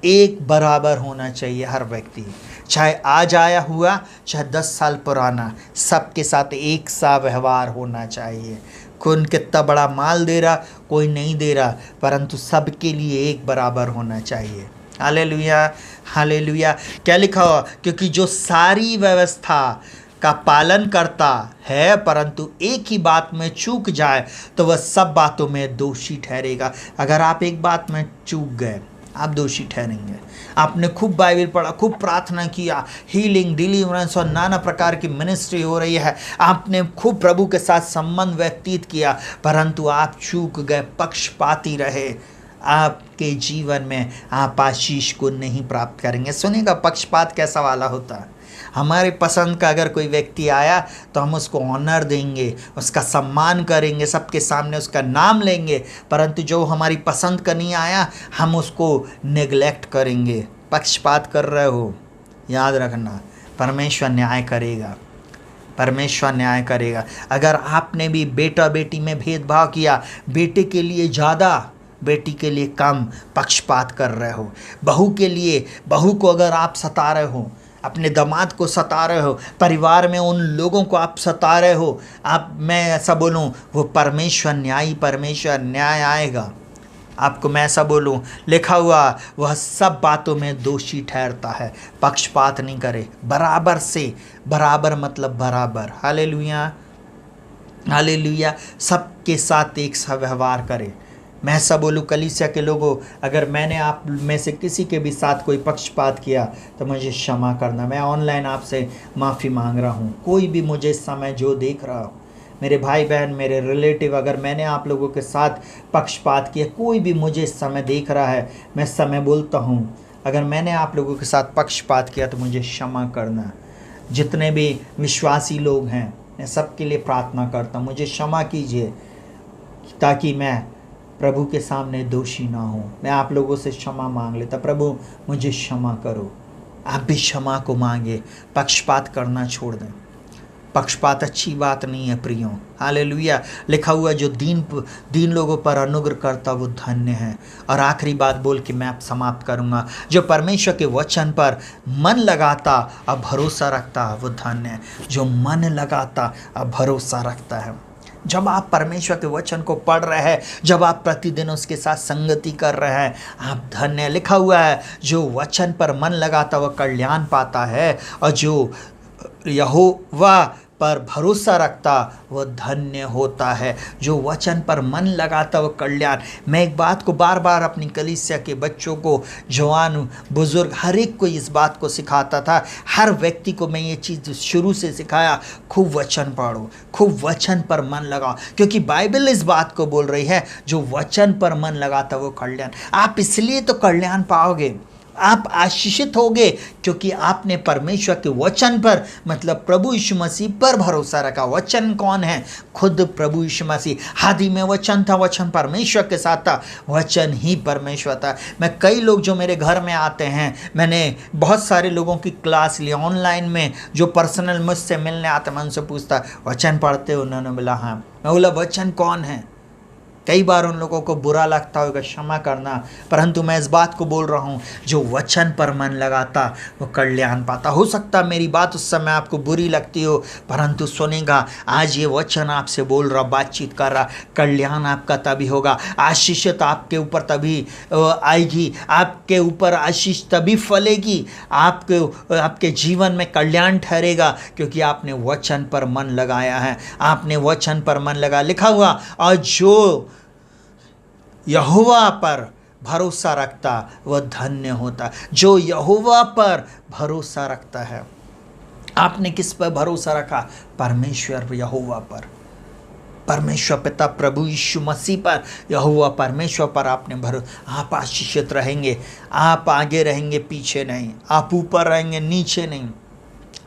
एक बराबर होना चाहिए हर व्यक्ति, चाहे आज आया हुआ चाहे 10 साल पुराना, सबके साथ एक सा व्यवहार होना चाहिए। कौन कितना बड़ा माल दे रहा, कोई नहीं दे रहा, परंतु सबके लिए एक बराबर होना चाहिए। Hallelujah, hallelujah. क्या लिखा हुआ? क्योंकि जो सारी व्यवस्था का पालन करता है परंतु एक ही बात में चूक जाए तो वह सब बातों में दोषी ठहरेगा। अगर आप एक बात में चूक गए, आप दोषी ठहरेंगे। आपने खूब बाइबल पढ़ा, खूब प्रार्थना किया, हीलिंग, डिलीवरेंस और नाना प्रकार की मिनिस्ट्री हो रही है, आपने खूब प्रभु के साथ संबंध व्यतीत किया, परंतु आप चूक गए, पक्षपाती रहे, आपके जीवन में आप आशीष को नहीं प्राप्त करेंगे। सुनिएगा, पक्षपात कैसा वाला होता है। हमारे पसंद का अगर कोई व्यक्ति आया तो हम उसको ऑनर देंगे, उसका सम्मान करेंगे, सबके सामने उसका नाम लेंगे, परंतु जो हमारी पसंद का नहीं आया हम उसको नेग्लेक्ट करेंगे। पक्षपात कर रहे हो, याद रखना परमेश्वर न्याय करेगा, परमेश्वर न्याय करेगा। अगर आपने भी बेटा बेटी में भेदभाव किया, बेटे के लिए ज़्यादा बेटी के लिए कम पक्षपात कर रहे हो, बहू के लिए बहू को अगर आप सता रहे हो, अपने दामाद को सता रहे हो, परिवार में उन लोगों को आप सता रहे हो, आप, मैं ऐसा बोलूं, वो परमेश्वर न्याय आएगा। आपको मैं ऐसा बोलूं, लिखा हुआ वह सब बातों में दोषी ठहरता है। पक्षपात नहीं करे, बराबर से, बराबर मतलब बराबर। Hallelujah, hallelujah. सबके साथ एक सा व्यवहार करे। मैं ऐसा बोलूँ, कलीसिया के लोगों, अगर मैंने आप में से किसी के भी साथ कोई पक्षपात किया तो मुझे क्षमा करना। मैं ऑनलाइन आपसे माफ़ी मांग रहा हूँ। कोई भी मुझे इस समय जो देख रहा हो, मेरे भाई बहन, मेरे रिलेटिव, अगर मैंने आप लोगों के साथ पक्षपात किया, कोई भी मुझे इस समय देख रहा है, मैं इस समय बोलता हूँ, अगर मैंने आप लोगों के साथ पक्षपात किया तो मुझे क्षमा करना। जितने भी विश्वासी लोग हैं, मैं सबके लिए प्रार्थना करता हूँ, मुझे क्षमा कीजिए, ताकि मैं प्रभु के सामने दोषी ना हो। मैं आप लोगों से क्षमा मांग लेता, प्रभु मुझे क्षमा करो। आप भी क्षमा को मांगे, पक्षपात करना छोड़ दें। पक्षपात अच्छी बात नहीं है प्रियो। हालेलुया। लिखा हुआ, जो दीन लोगों पर अनुग्रह करता वो धन्य है। और आखिरी बात बोल के मैं आप समाप्त करूंगा, जो परमेश्वर के वचन पर मन लगाता और भरोसा रखता वो धन्य है। जो मन लगाता और भरोसा रखता है। जब आप परमेश्वर के वचन को पढ़ रहे हैं, जब आप प्रतिदिन उसके साथ संगति कर रहे हैं, आप धन्य। लिखा हुआ है, जो वचन पर मन लगाता वह कल्याण पाता है, और जो यहोवा पर भरोसा रखता वह धन्य होता है। जो वचन पर मन लगाता वह कल्याण। मैं एक बात को बार बार अपनी कलीसिया के बच्चों को, जवान, बुजुर्ग, हर एक को इस बात को सिखाता था। हर व्यक्ति को मैं ये चीज़ शुरू से सिखाया, खूब वचन पढ़ो, खूब वचन पर मन लगाओ, क्योंकि बाइबल इस बात को बोल रही है, जो वचन पर मन लगाता वो कल्याण। आप इसलिए तो कल्याण पाओगे, आप आशीषित होगे, क्योंकि आपने परमेश्वर के वचन पर, मतलब प्रभु यीशु मसीह पर भरोसा रखा। वचन कौन है? खुद प्रभु यीशु मसीह। आदि में वचन था, वचन परमेश्वर के साथ था, वचन ही परमेश्वर था। मैं कई लोग जो मेरे घर में आते हैं, मैंने बहुत सारे लोगों की क्लास ली ऑनलाइन में, जो पर्सनल मुझसे मिलने आते, मैं उनसे पूछता, वचन पढ़ते हो? उन्होंने बोला हाँ। मैं बोला, वचन कौन है? कई बार उन लोगों को बुरा लगता होगा, क्षमा करना, परंतु मैं इस बात को बोल रहा हूँ, जो वचन पर मन लगाता वो कल्याण पाता। हो सकता मेरी बात उस समय आपको बुरी लगती हो, परंतु सुनेगा, आज ये वचन आपसे बोल रहा, बातचीत कर रहा, कल्याण आपका तभी होगा। आशीषित आपके ऊपर तभी आएगी, आपके ऊपर आशीष तभी फलेगी, आपके जीवन में कल्याण ठहरेगा, क्योंकि आपने वचन पर मन लगाया है, आपने वचन पर मन लगा। लिखा हुआ, और जो यहोवा पर भरोसा रखता वह धन्य होता। जो यहोवा पर भरोसा रखता है। आपने किस पर भरोसा रखा? परमेश्वर, यहोवा पर, परमेश्वर पिता, प्रभु यीशु मसीह पर, यहोवा परमेश्वर पर आपने भरोसा। आप आशीषित रहेंगे, आप आगे रहेंगे, पीछे नहीं, आप ऊपर रहेंगे, नीचे नहीं,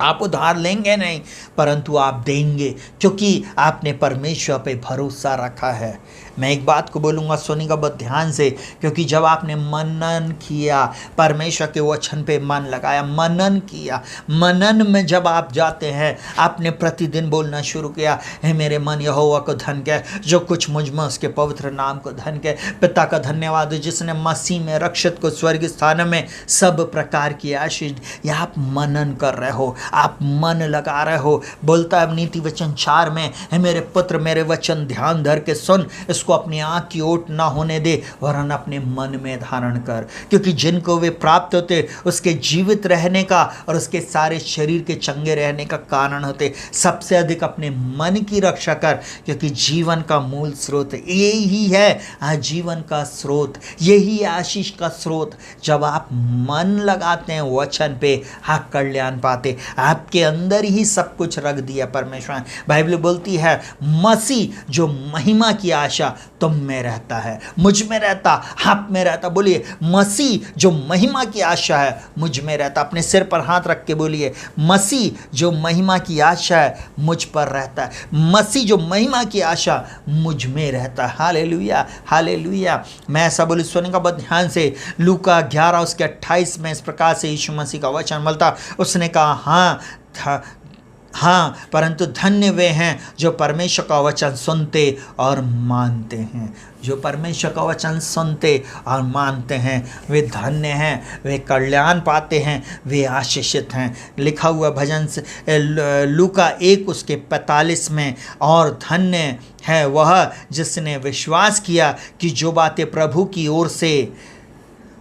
आप उधार लेंगे नहीं, परंतु आप देंगे, क्योंकि आपने परमेश्वर पे भरोसा रखा है। मैं एक बात को बोलूँगा, सुनिएगा बहुत ध्यान से, क्योंकि जब आपने मनन किया, परमेश्वर के वचन पे मन लगाया, मनन किया, मनन में जब आप जाते हैं, आपने प्रतिदिन बोलना शुरू किया, हे मेरे मन यहोवा को धन के, जो कुछ मुझ में उसके पवित्र नाम को धन के। पिता का धन्यवाद जिसने मसीह में रक्षित को स्वर्ग स्थान में सब प्रकार की आशीष। यह आप मनन कर रहे हो, आप मन लगा रहे हो। बोलता है नीति वचन 4 में, हे मेरे पुत्र, मेरे वचन ध्यान धर के सुन, इसको अपनी आँख की ओट ना होने दे, वरन अपने मन में धारण कर, क्योंकि जिनको वे प्राप्त होते उसके जीवित रहने का और उसके सारे शरीर के चंगे रहने का कारण होते। सबसे अधिक अपने मन की रक्षा कर, क्योंकि जीवन का मूल स्रोत यही है, आजीवन का स्रोत, यही आशीष का स्रोत। जब आप मन लगाते हैं वचन पे, हाँ, कल्याण पाते। आपके अंदर ही सब कुछ रख दिया परमेश्वर ने। बाइबल बोलती है मसीह जो महिमा की आशा तुम में रहता है, मुझ में रहता, आप में रहता। बोलिए मसीह जो महिमा की आशा है मुझ में रहता। अपने सिर पर हाथ रख के बोलिए मसीह जो महिमा की आशा है मुझ पर रहता है। मसीह जो महिमा की आशा मुझ में रहता है। Hallelujah, hallelujah. मैं ऐसा बोली सुनेगा बहुत ध्यान से। लूका 11 उसके 28 में इस प्रकार से यीशु मसीह का वचन मिलता। उसने कहा हाँ, परंतु धन्य वे हैं जो परमेश्वर का वचन सुनते और मानते हैं। जो परमेश्वर का वचन सुनते और मानते हैं वे धन्य हैं, वे कल्याण पाते हैं, वे आशीषित हैं। लिखा हुआ भजन से लूका 1 उसके 45 में, और धन्य है वह जिसने विश्वास किया कि जो बातें प्रभु की ओर से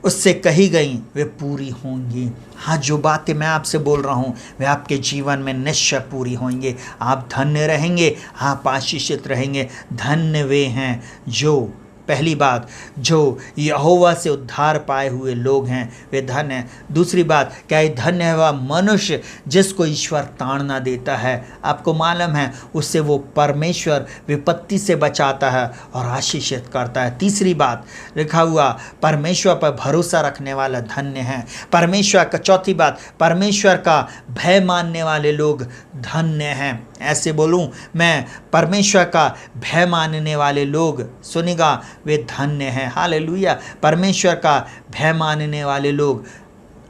उससे कही गई वे पूरी होंगी। हाँ, जो बातें मैं आपसे बोल रहा हूँ वे आपके जीवन में निश्चय पूरी होंगे। आप धन्य रहेंगे, आप आशीषित रहेंगे। धन्य वे हैं जो, पहली बात, जो यहोवा से उद्धार पाए हुए लोग हैं वे धन्य हैं। दूसरी बात, क्या धन्य है वह मनुष्य जिसको ईश्वर ताड़ना देता है। आपको मालूम है उससे वो परमेश्वर विपत्ति से बचाता है और आशीषित करता है। तीसरी बात लिखा हुआ परमेश्वर पर भरोसा रखने वाला धन्य है। परमेश्वर का, चौथी बात, परमेश्वर का भय मानने वाले लोग धन्य हैं। ऐसे बोलूं मैं, परमेश्वर का भय मानने वाले लोग, सुनिएगा, वे धन्य हैं। हालेलुया। परमेश्वर का भय मानने वाले लोग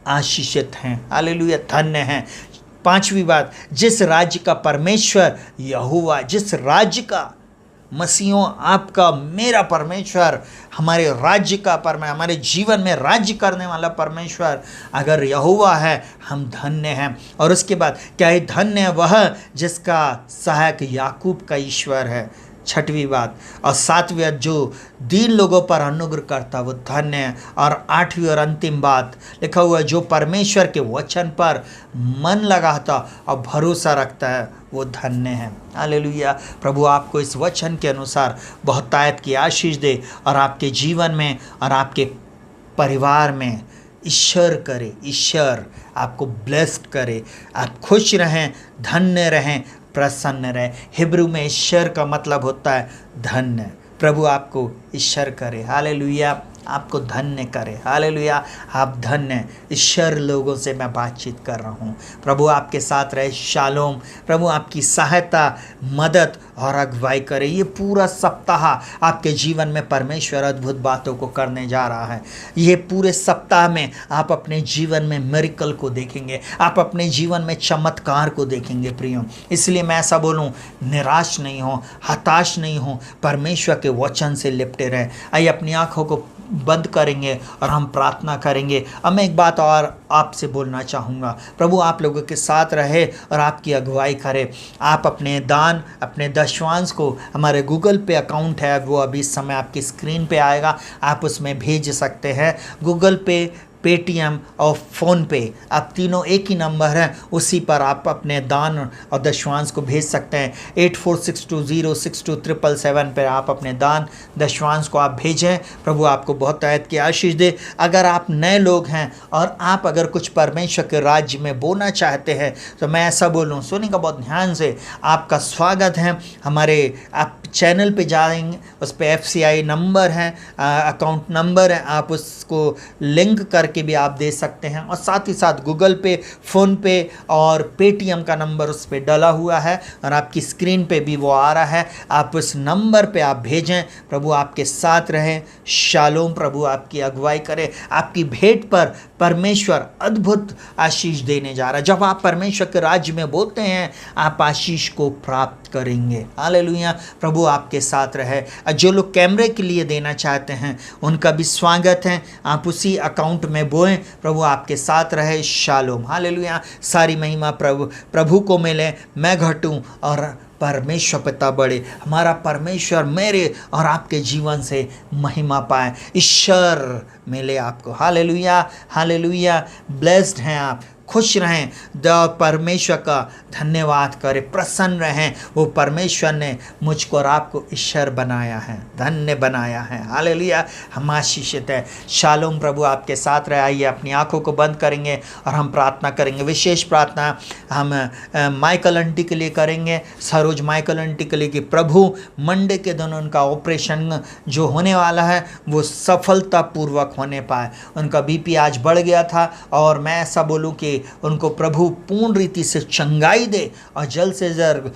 आशीषित हैं। हालेलुया, धन्य हैं। पांचवी बात, जिस राज्य का परमेश्वर यहोवा, जिस राज्य का, मसीहों आपका मेरा परमेश्वर, हमारे राज्य का हमारे जीवन में राज्य करने वाला परमेश्वर अगर यहोवा है, हम धन्य हैं। और उसके बाद क्या है, धन्य है वह जिसका सहायक याकूब का ईश्वर है। छठवीं बात। और सातवीं बात, जो दीन लोगों पर अनुग्रह करता वो धन्य है। और आठवीं और अंतिम बात लिखा हुआ है, जो परमेश्वर के वचन पर मन लगाता और भरोसा रखता है वो धन्य है। हालेलुया। प्रभु आपको इस वचन के अनुसार बहुतायत की आशीष दे और आपके जीवन में और आपके परिवार में ईश्वर करे, ईश्वर आपको ब्लेस्ड करे। आप खुश रहें, धन्य रहें, प्रसन्न रहे। हिब्रू में ईश्वर का मतलब होता है धन्य। प्रभु आपको ईश्वर करे। हालेलुया, आपको धन्य करे। हालेलुया, आप धन्य। ईश्वर लोगों से मैं बातचीत कर रहा हूँ। प्रभु आपके साथ रहे। शालोम। प्रभु आपकी सहायता, मदद और अगुवाई करे। ये पूरा सप्ताह आपके जीवन में परमेश्वर अद्भुत बातों को करने जा रहा है। ये पूरे सप्ताह में आप अपने जीवन में मिरेकल को देखेंगे, आप अपने जीवन में चमत्कार को देखेंगे प्रियो। इसलिए मैं ऐसा बोलूँ, निराश नहीं हो, हताश नहीं हो, परमेश्वर के वचन से लिपटे रहे। आइए अपनी आँखों को बंद करेंगे और हम प्रार्थना करेंगे। अब मैं एक बात और आपसे बोलना चाहूँगा। प्रभु आप लोगों के साथ रहे और आपकी अगुवाई करे। आप अपने दान, अपने दशवांश को, हमारे गूगल पे अकाउंट है वो अभी इस समय आपकी स्क्रीन पे आएगा, आप उसमें भेज सकते हैं। गूगल पे, पेटीएम और फ़ोनपे, आप तीनों एक ही नंबर है, उसी पर आप अपने दान और दशवांश को भेज सकते हैं। 8462062777 पर आप अपने दान दशवांश को आप भेजें। प्रभु आपको बहुत आयत की आशीष दे। अगर आप नए लोग हैं और आप अगर कुछ परमेश्वर के राज्य में बोना चाहते हैं तो मैं ऐसा बोलूँ, सुनिएगा बहुत ध्यान से, आपका स्वागत है। हमारे आप चैनल पे जाएंगे, उस पर FCI नंबर है, अकाउंट नंबर है, आप उसको लिंक करके भी आप दे सकते हैं। और साथ ही साथ गूगल पे, फ़ोन पे और पेटीएम का नंबर उस पर डला हुआ है और आपकी स्क्रीन पे भी वो आ रहा है। आप उस नंबर पे आप भेजें। प्रभु आपके साथ रहें। शालोम। प्रभु आपकी अगुवाई करे। आपकी भेंट पर परमेश्वर अद्भुत आशीष देने जा रहा है। जब आप परमेश्वर के राज्य में बोलते हैं आप आशीष को प्राप्त करेंगे। हालेलुया। प्रभु आपके साथ रहे। जो लोग कैमरे के लिए देना चाहते हैं उनका भी स्वागत है। आप उसी अकाउंट में बोएं। प्रभु आपके साथ रहे। शालोम। हालेलुया। सारी महिमा प्रभु को मिले। मैं घटूं और परमेश्वर पिता बढ़े। हमारा परमेश्वर मेरे और आपके जीवन से महिमा पाए। ईश्वर मिले आपको। Hallelujah, hallelujah. ब्लेस्ड हैं आप, खुश रहें, परमेश्वर का धन्यवाद करें, प्रसन्न रहें। वो परमेश्वर ने मुझको और आपको ईश्वर बनाया है, धन्य बनाया है। हालेलुया, हम आशीषित है। शालोम, प्रभु आपके साथ रहे। आइए अपनी आंखों को बंद करेंगे और हम प्रार्थना करेंगे। विशेष प्रार्थना हम माइकल आंटी के लिए करेंगे, सरोज माइकल आंटी के लिए, कि प्रभु मंडे के दिन उनका ऑपरेशन जो होने वाला है वो सफलतापूर्वक होने पाए। उनका बीपी आज बढ़ गया था और मैं ऐसा बोलूं कि उनको प्रभु पूर्ण रीति से चंगाई दे और जल्द से जल्द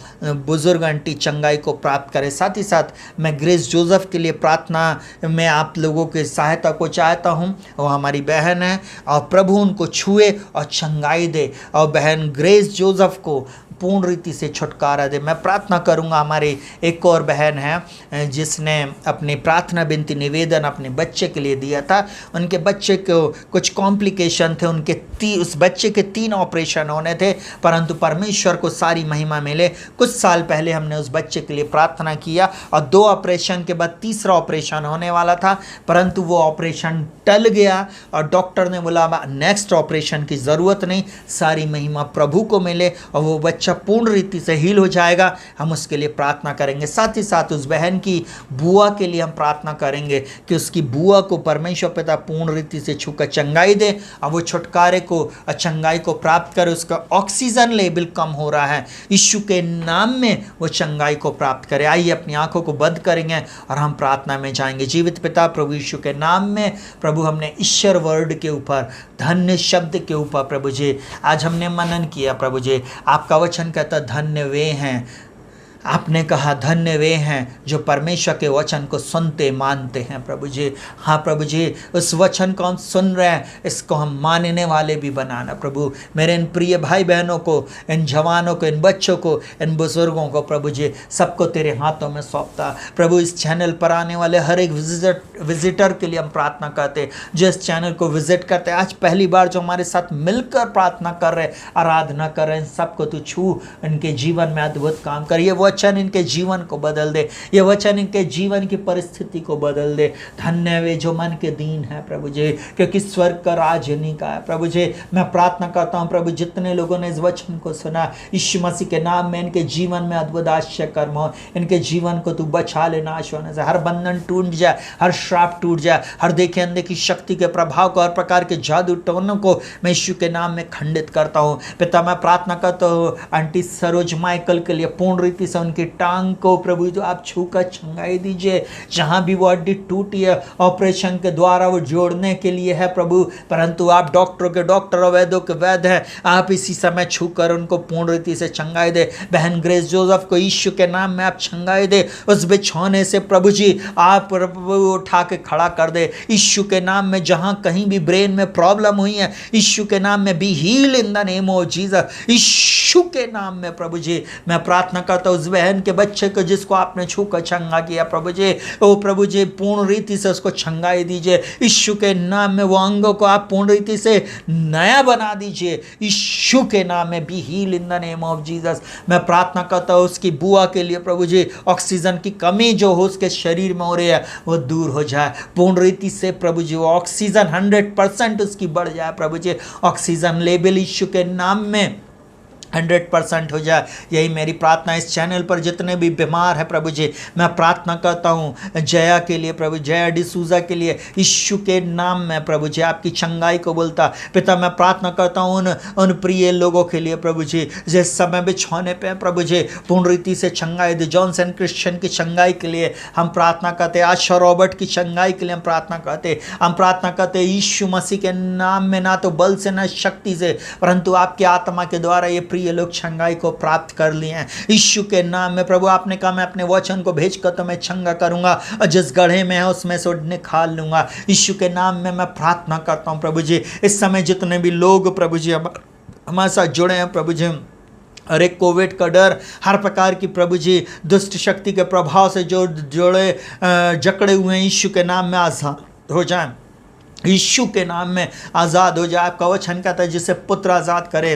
बुजुर्ग आंटी चंगाई को प्राप्त करे। साथ ही साथ मैं ग्रेस जोसेफ के लिए प्रार्थना में आप लोगों की सहायता को चाहता हूं। वो हमारी बहन है और प्रभु उनको छुए और चंगाई दे और बहन ग्रेस जोसेफ को पूर्ण रीति से छुटकारा दे। मैं प्रार्थना करूंगा, हमारे एक और बहन है जिसने अपनी प्रार्थना विनती निवेदन अपने बच्चे के लिए दिया था। उनके बच्चे को कुछ कॉम्प्लिकेशन थे, उस बच्चे के 3 ऑपरेशन होने थे, परंतु परमेश्वर को सारी महिमा मिले। कुछ साल पहले हमने उस बच्चे के लिए प्रार्थना किया और 2 ऑपरेशन के बाद तीसरा ऑपरेशन होने वाला था, परंतु वो ऑपरेशन टल गया और डॉक्टर ने बोला नेक्स्ट ऑपरेशन की ज़रूरत नहीं, सारी महिमा प्रभु को मिले और वो बच्चा पूर्ण रीति से हील हो जाएगा। हम उसके लिए प्रार्थना करेंगे। साथ ही साथ उस बहन की बुआ के लिए हम प्रार्थना करेंगे कि उसकी बुआ को परमेश्वर पिता पूर्ण रीति से छूकर चंगाई दे और वो छुटकारे को चंगाई को प्राप्त करे। उसका ऑक्सीजन लेवल कम हो रहा है, यीशु के नाम में वो चंगाई को प्राप्त करे। आइए अपनी आंखों को बंद करेंगे और हम प्रार्थना में जाएंगे। जीवित पिता प्रभु यीशु के नाम में प्रभु हमने ईश्वर वर्ड के ऊपर, धन्य शब्द के ऊपर प्रभु जी आज हमने मनन किया। प्रभु जी आपका वचन कहता धन्य वे हैं, आपने कहा धन्य वे हैं जो परमेश्वर के वचन को सुनते मानते हैं। प्रभु जी हाँ प्रभु जी, उस वचन को हम सुन रहे हैं, इसको हम मानने वाले भी बनाना। प्रभु मेरे इन प्रिय भाई बहनों को, इन जवानों को, इन बच्चों को, इन बुजुर्गों को प्रभु जी सबको तेरे हाथों में सौंपता। प्रभु इस चैनल पर आने वाले हर एक विजिटर के लिए हम प्रार्थना करते, जो इस चैनल को विजिट करते, आज पहली बार जो हमारे साथ मिलकर प्रार्थना कर रहे, आराधना कर रहे हैं, सबको तू छू, इनके जीवन में अद्भुत काम कर। ये वचन इनके जीवन को बदल दे, ये वचन इनके जीवन की परिस्थिति को बदल दे। धन्य वे जो मन के दीन है प्रभु जी, क्योंकि स्वर्ग का राज इन्हीं का है। प्रभु जी मैं प्रार्थना करता हूँ प्रभु, जितने लोगों ने इस वचन को सुना, यीशु मसीह के नाम में इनके जीवन में अद्भुत आश्चर्य कर्म हो, इनके जीवन को तू बचा ले, नाश होने से हर बंधन टूट जाए, हर श्राप टूट जाए, हर देखे अंधे की शक्ति के प्रभाव को, हर प्रकार के जादू टोनों को मैं यीशु के नाम में खंडित करता हूँ। पिता मैं प्रार्थना करता हूँ आंटी सरोज माइकल के लिए, पूर्ण रीति से उनकी टांग को प्रभु जो आप छूकर चंगाई दीजिए, जहां भी वो हड्डी टूटी है ऑपरेशन के द्वारा वो जोड़ने के लिए है प्रभु, परंतु आप डॉक्टरों के डॉक्टर और वैद्यों के वैद्य हैं, आप इसी समय छूकर उनको पूर्ण रीति से चंगाई दे। बहन ग्रेस जोसेफ को यीशु के नाम में आप चंगाई दे, उस बिछौने से प्रभु जी आप प्रभु उठा के खड़ा कर दे यीशु के नाम में। जहां कहीं भी ब्रेन में प्रॉब्लम हुई है यीशु के नाम में be heal in the name of Jesus, यीशु के नाम में प्रभु जी मैं प्रार्थना करता हूं उस बहन के बच्चे को जिसको आपने छूकर चंगा किया प्रभु जी, ओ प्रभु जी पूर्ण रीति से उसको चंगाई दीजिए यीशु के नाम में। वो अंगों को आप पूर्ण रीति से नया बना दीजिए यीशु के नाम में, be heal in the name of Jesus. मैं प्रार्थना करता हूँ उसकी बुआ के लिए प्रभु जी, ऑक्सीजन की कमी जो हो उसके शरीर में हो रही है वो दूर हो जाए पूर्ण रीति से प्रभु जी, वो ऑक्सीजन 100% उसकी बढ़ जाए प्रभु जी, ऑक्सीजन लेवल यीशु के नाम में 100% हो जाए। यही मेरी प्रार्थना। इस चैनल पर जितने भी बीमार है प्रभु जी मैं प्रार्थना करता हूँ जया के लिए प्रभु, जया डिसूजा के लिए यीशु के नाम में प्रभु जी आपकी चंगाई को बोलता। पिता मैं प्रार्थना करता हूँ उन प्रिय लोगों के लिए प्रभु जी जिस समय बिछौने पे प्रभु जी पूर्ण रीति से चंगाई दे। जॉनसन क्रिश्चियन की चंगाई के लिए हम प्रार्थना करते, आशा रॉबर्ट की चंगाई के लिए हम प्रार्थना करते यीशु मसीह के नाम में, ना तो बल से ना शक्ति से परंतु आपकी आत्मा के द्वारा ये प्रिय लोग चंगाई को प्राप्त कर लिए हैं यीशु के नाम में। प्रभु आपने कहा मैं अपने वचन को भेजकर तो मैं चंगा करूंगा और जिस गड्ढे में है उसमें से निकाल लूंगा यीशु के नाम में। मैं प्रार्थना करता हूं प्रभु जी इस समय जितने भी लोग प्रभु जी हमारे साथ जुड़े हैं प्रभु जी, अरे कोविड का डर, हर प्रकार की प्रभु जी दुष्ट शक्ति के प्रभाव से जो जोड़े जकड़े हुए हैं यीशु के नाम में आजाद हो जाए, यीशु के नाम में आज़ाद हो जाए। आपका वचन कहता है जिसे पुत्र आज़ाद करे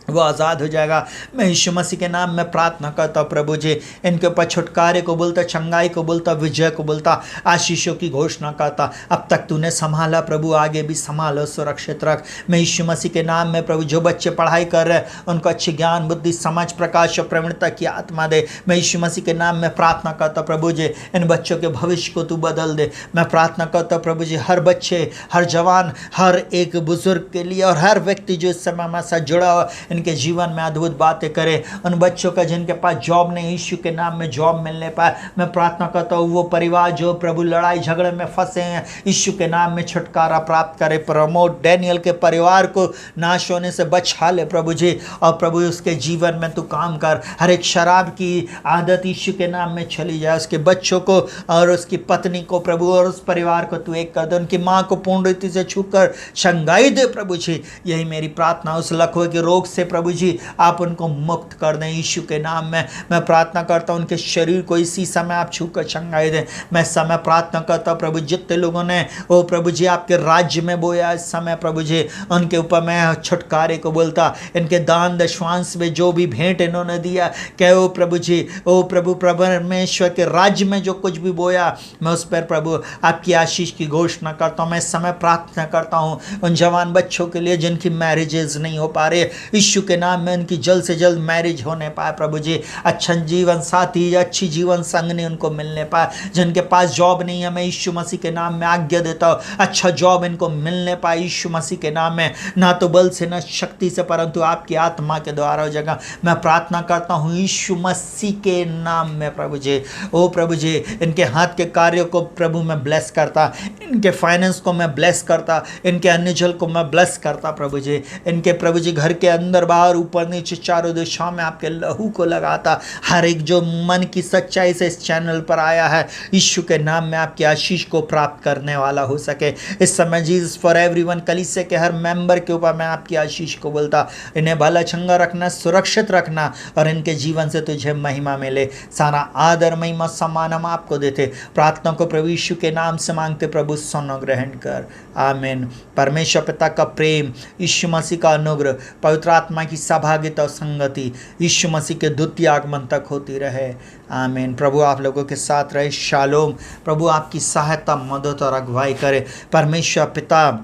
वो आज़ाद हो जाएगा। मैं यीशु मसीह के नाम में प्रार्थना करता हूँ प्रभु जी, इनके ऊपर छुटकारे को बोलता, चंगाई को बोलता, विजय को बोलता, आशीषों की घोषणा करता। अब तक तूने संभाला प्रभु, आगे भी संभालो, सुरक्षित रख। मैं यीशु मसीह के नाम में प्रभु, जो बच्चे पढ़ाई कर रहे हैं उनको अच्छी ज्ञान, बुद्धि, समझ, प्रकाश और प्रवीणता की आत्मा दे। मैं यीशु मसीह के नाम में प्रार्थना करता प्रभु जी, इन बच्चों के भविष्य को तू बदल दे। मैं प्रार्थना करता प्रभु जी, हर बच्चे, हर जवान, हर एक बुजुर्ग के लिए और हर व्यक्ति जो इस समय हमारे साथ जुड़ा हुआ, इनके जीवन में अद्भुत बातें करे। उन बच्चों का जिनके पास जॉब नहीं, यीशु के नाम में जॉब मिलने पाए। मैं प्रार्थना करता हूँ वो परिवार जो प्रभु लड़ाई झगड़े में फंसे हैं, यीशु के नाम में छुटकारा प्राप्त करे। प्रमोद डैनियल के परिवार को नाश होने से बचा ले प्रभु जी, और प्रभु उसके जीवन में तू काम कर। हर एक शराब की आदत यीशु के नाम में चली जाए। उसके बच्चों को और उसकी पत्नी को प्रभु और उस परिवार को तू एक कर दे। उनकी माँ को पूर्ण रीति से छूकर चंगाई दे प्रभु जी, यही मेरी प्रार्थना। उस लकवे के रोग से प्रभु जी आप उनको मुक्त कर दें यीशु के नाम में। मैं प्रार्थना करता हूँ उनके शरीर को इसी समय आप छूकर चंगाई दें। मैं समय प्रार्थना करता हूँ प्रभु, जितने लोगों ने ओ प्रभु जी आपके राज्य में बोया इस समय प्रभु जी, उनके ऊपर मैं छुटकारे को बोलता। इनके दान दशवांश में जो भी भेंट इन्होंने दिया, क्या ओ प्रभु जी, ओ प्रभु परमेश्वर के राज्य में जो कुछ भी बोया, मैं उस पर प्रभु आपकी आशीष की घोषणा करता हूँ। मैं इस समय प्रार्थना करता हूँ उन जवान बच्चों के लिए जिनकी मैरिजेज नहीं हो पा रहे, यीशु के नाम में उनकी जल्द से जल्द मैरिज होने पाए प्रभु जी। अच्छा जीवन साथी, अच्छी जीवन संगनी उनको मिलने पाए। जिनके पास जॉब नहीं है, मैं यीशु मसीह के नाम में आज्ञा देता हूँ अच्छा जॉब इनको मिलने पाए यीशु मसीह के नाम में। ना तो बल से ना शक्ति से, परंतु आपकी आत्मा के द्वारा हो जाएगा। मैं प्रार्थना करता हूँ यीशु मसीह के नाम में प्रभु जी। ओ प्रभु जी, इनके हाथ के कार्यों को प्रभु मैं ब्लेस करता, इनके फाइनेंस को मैं ब्लेस करता, इनके अन्य जल को मैं ब्लेस करता प्रभु जी। इनके प्रभु जी घर के अंदर बाहर ऊपर नीचे चारों दिशाओं में आपके लहू को लगाता। हर एक जो मन की सच्चाई से इस चैनल पर आया है, यीशु के नाम में आपकी आशीष को प्राप्त करने वाला हो सके। इस समय जीसस फॉर एवरीवन कलीसिया के हर मेंबर के ऊपर मैं आपकी आशीष को बोलता। इन्हें भला चंगा रखना, सुरक्षित रखना, और इनके जीवन से तुझे महिमा मिले। सारा आदर महिमा सम्मान हम आपको देते। प्रार्थना को प्रभु यीशु के नाम से मांगते प्रभु, सुनो ग्रहण कर, आमीन। परमेश्वर पिता का प्रेम, यीशु मसीह का अनुग्रह, पवित्र आत्मा की सहभागिता और संगति यीशु मसीह के द्वितीय आगमन तक होती रहे, आमीन। प्रभु आप लोगों के साथ रहे, शालोम। प्रभु आपकी सहायता, मदद और अगुवाई करे। परमेश्वर पिता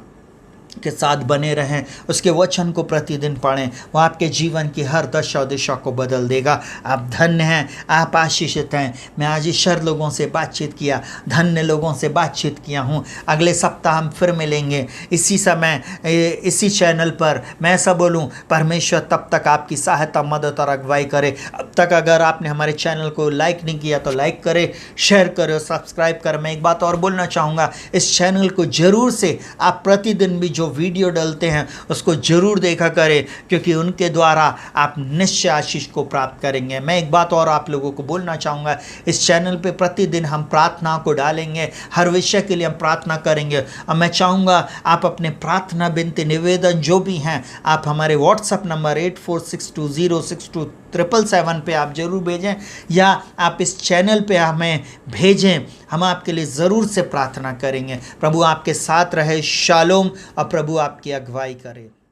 के साथ बने रहें, उसके वचन को प्रतिदिन पढ़ें, वो आपके जीवन की हर दशा और दिशा को बदल देगा। आप धन्य हैं, आप आशीषित हैं। मैं आज ईश्वर लोगों से बातचीत किया, धन्य लोगों से बातचीत किया हूँ। अगले सप्ताह हम फिर मिलेंगे इसी समय इसी चैनल पर। मैं ऐसा बोलूँ, परमेश्वर तब तक आपकी सहायता, मदद और अगुवाई करे। अब तक अगर आपने हमारे चैनल को लाइक नहीं किया तो लाइक करें, शेयर करें, सब्सक्राइब करें। मैं एक बात और बोलना चाहूँगा, इस चैनल को जरूर से आप प्रतिदिन भी जो वीडियो डालते हैं उसको जरूर देखा करें, क्योंकि उनके द्वारा आप निश्चय आशीष को प्राप्त करेंगे। मैं एक बात और आप लोगों को बोलना चाहूँगा, इस चैनल पे प्रतिदिन हम प्रार्थना को डालेंगे, हर विषय के लिए हम प्रार्थना करेंगे। और मैं चाहूँगा आप अपने प्रार्थना, विनती, निवेदन जो भी हैं, आप हमारे व्हाट्सएप नंबर 8462062777 पे आप जरूर भेजें, या आप इस चैनल पे हमें भेजें। हम आपके लिए ज़रूर से प्रार्थना करेंगे। प्रभु आपके साथ रहे, शालोम, और प्रभु आपकी अगुवाई करे।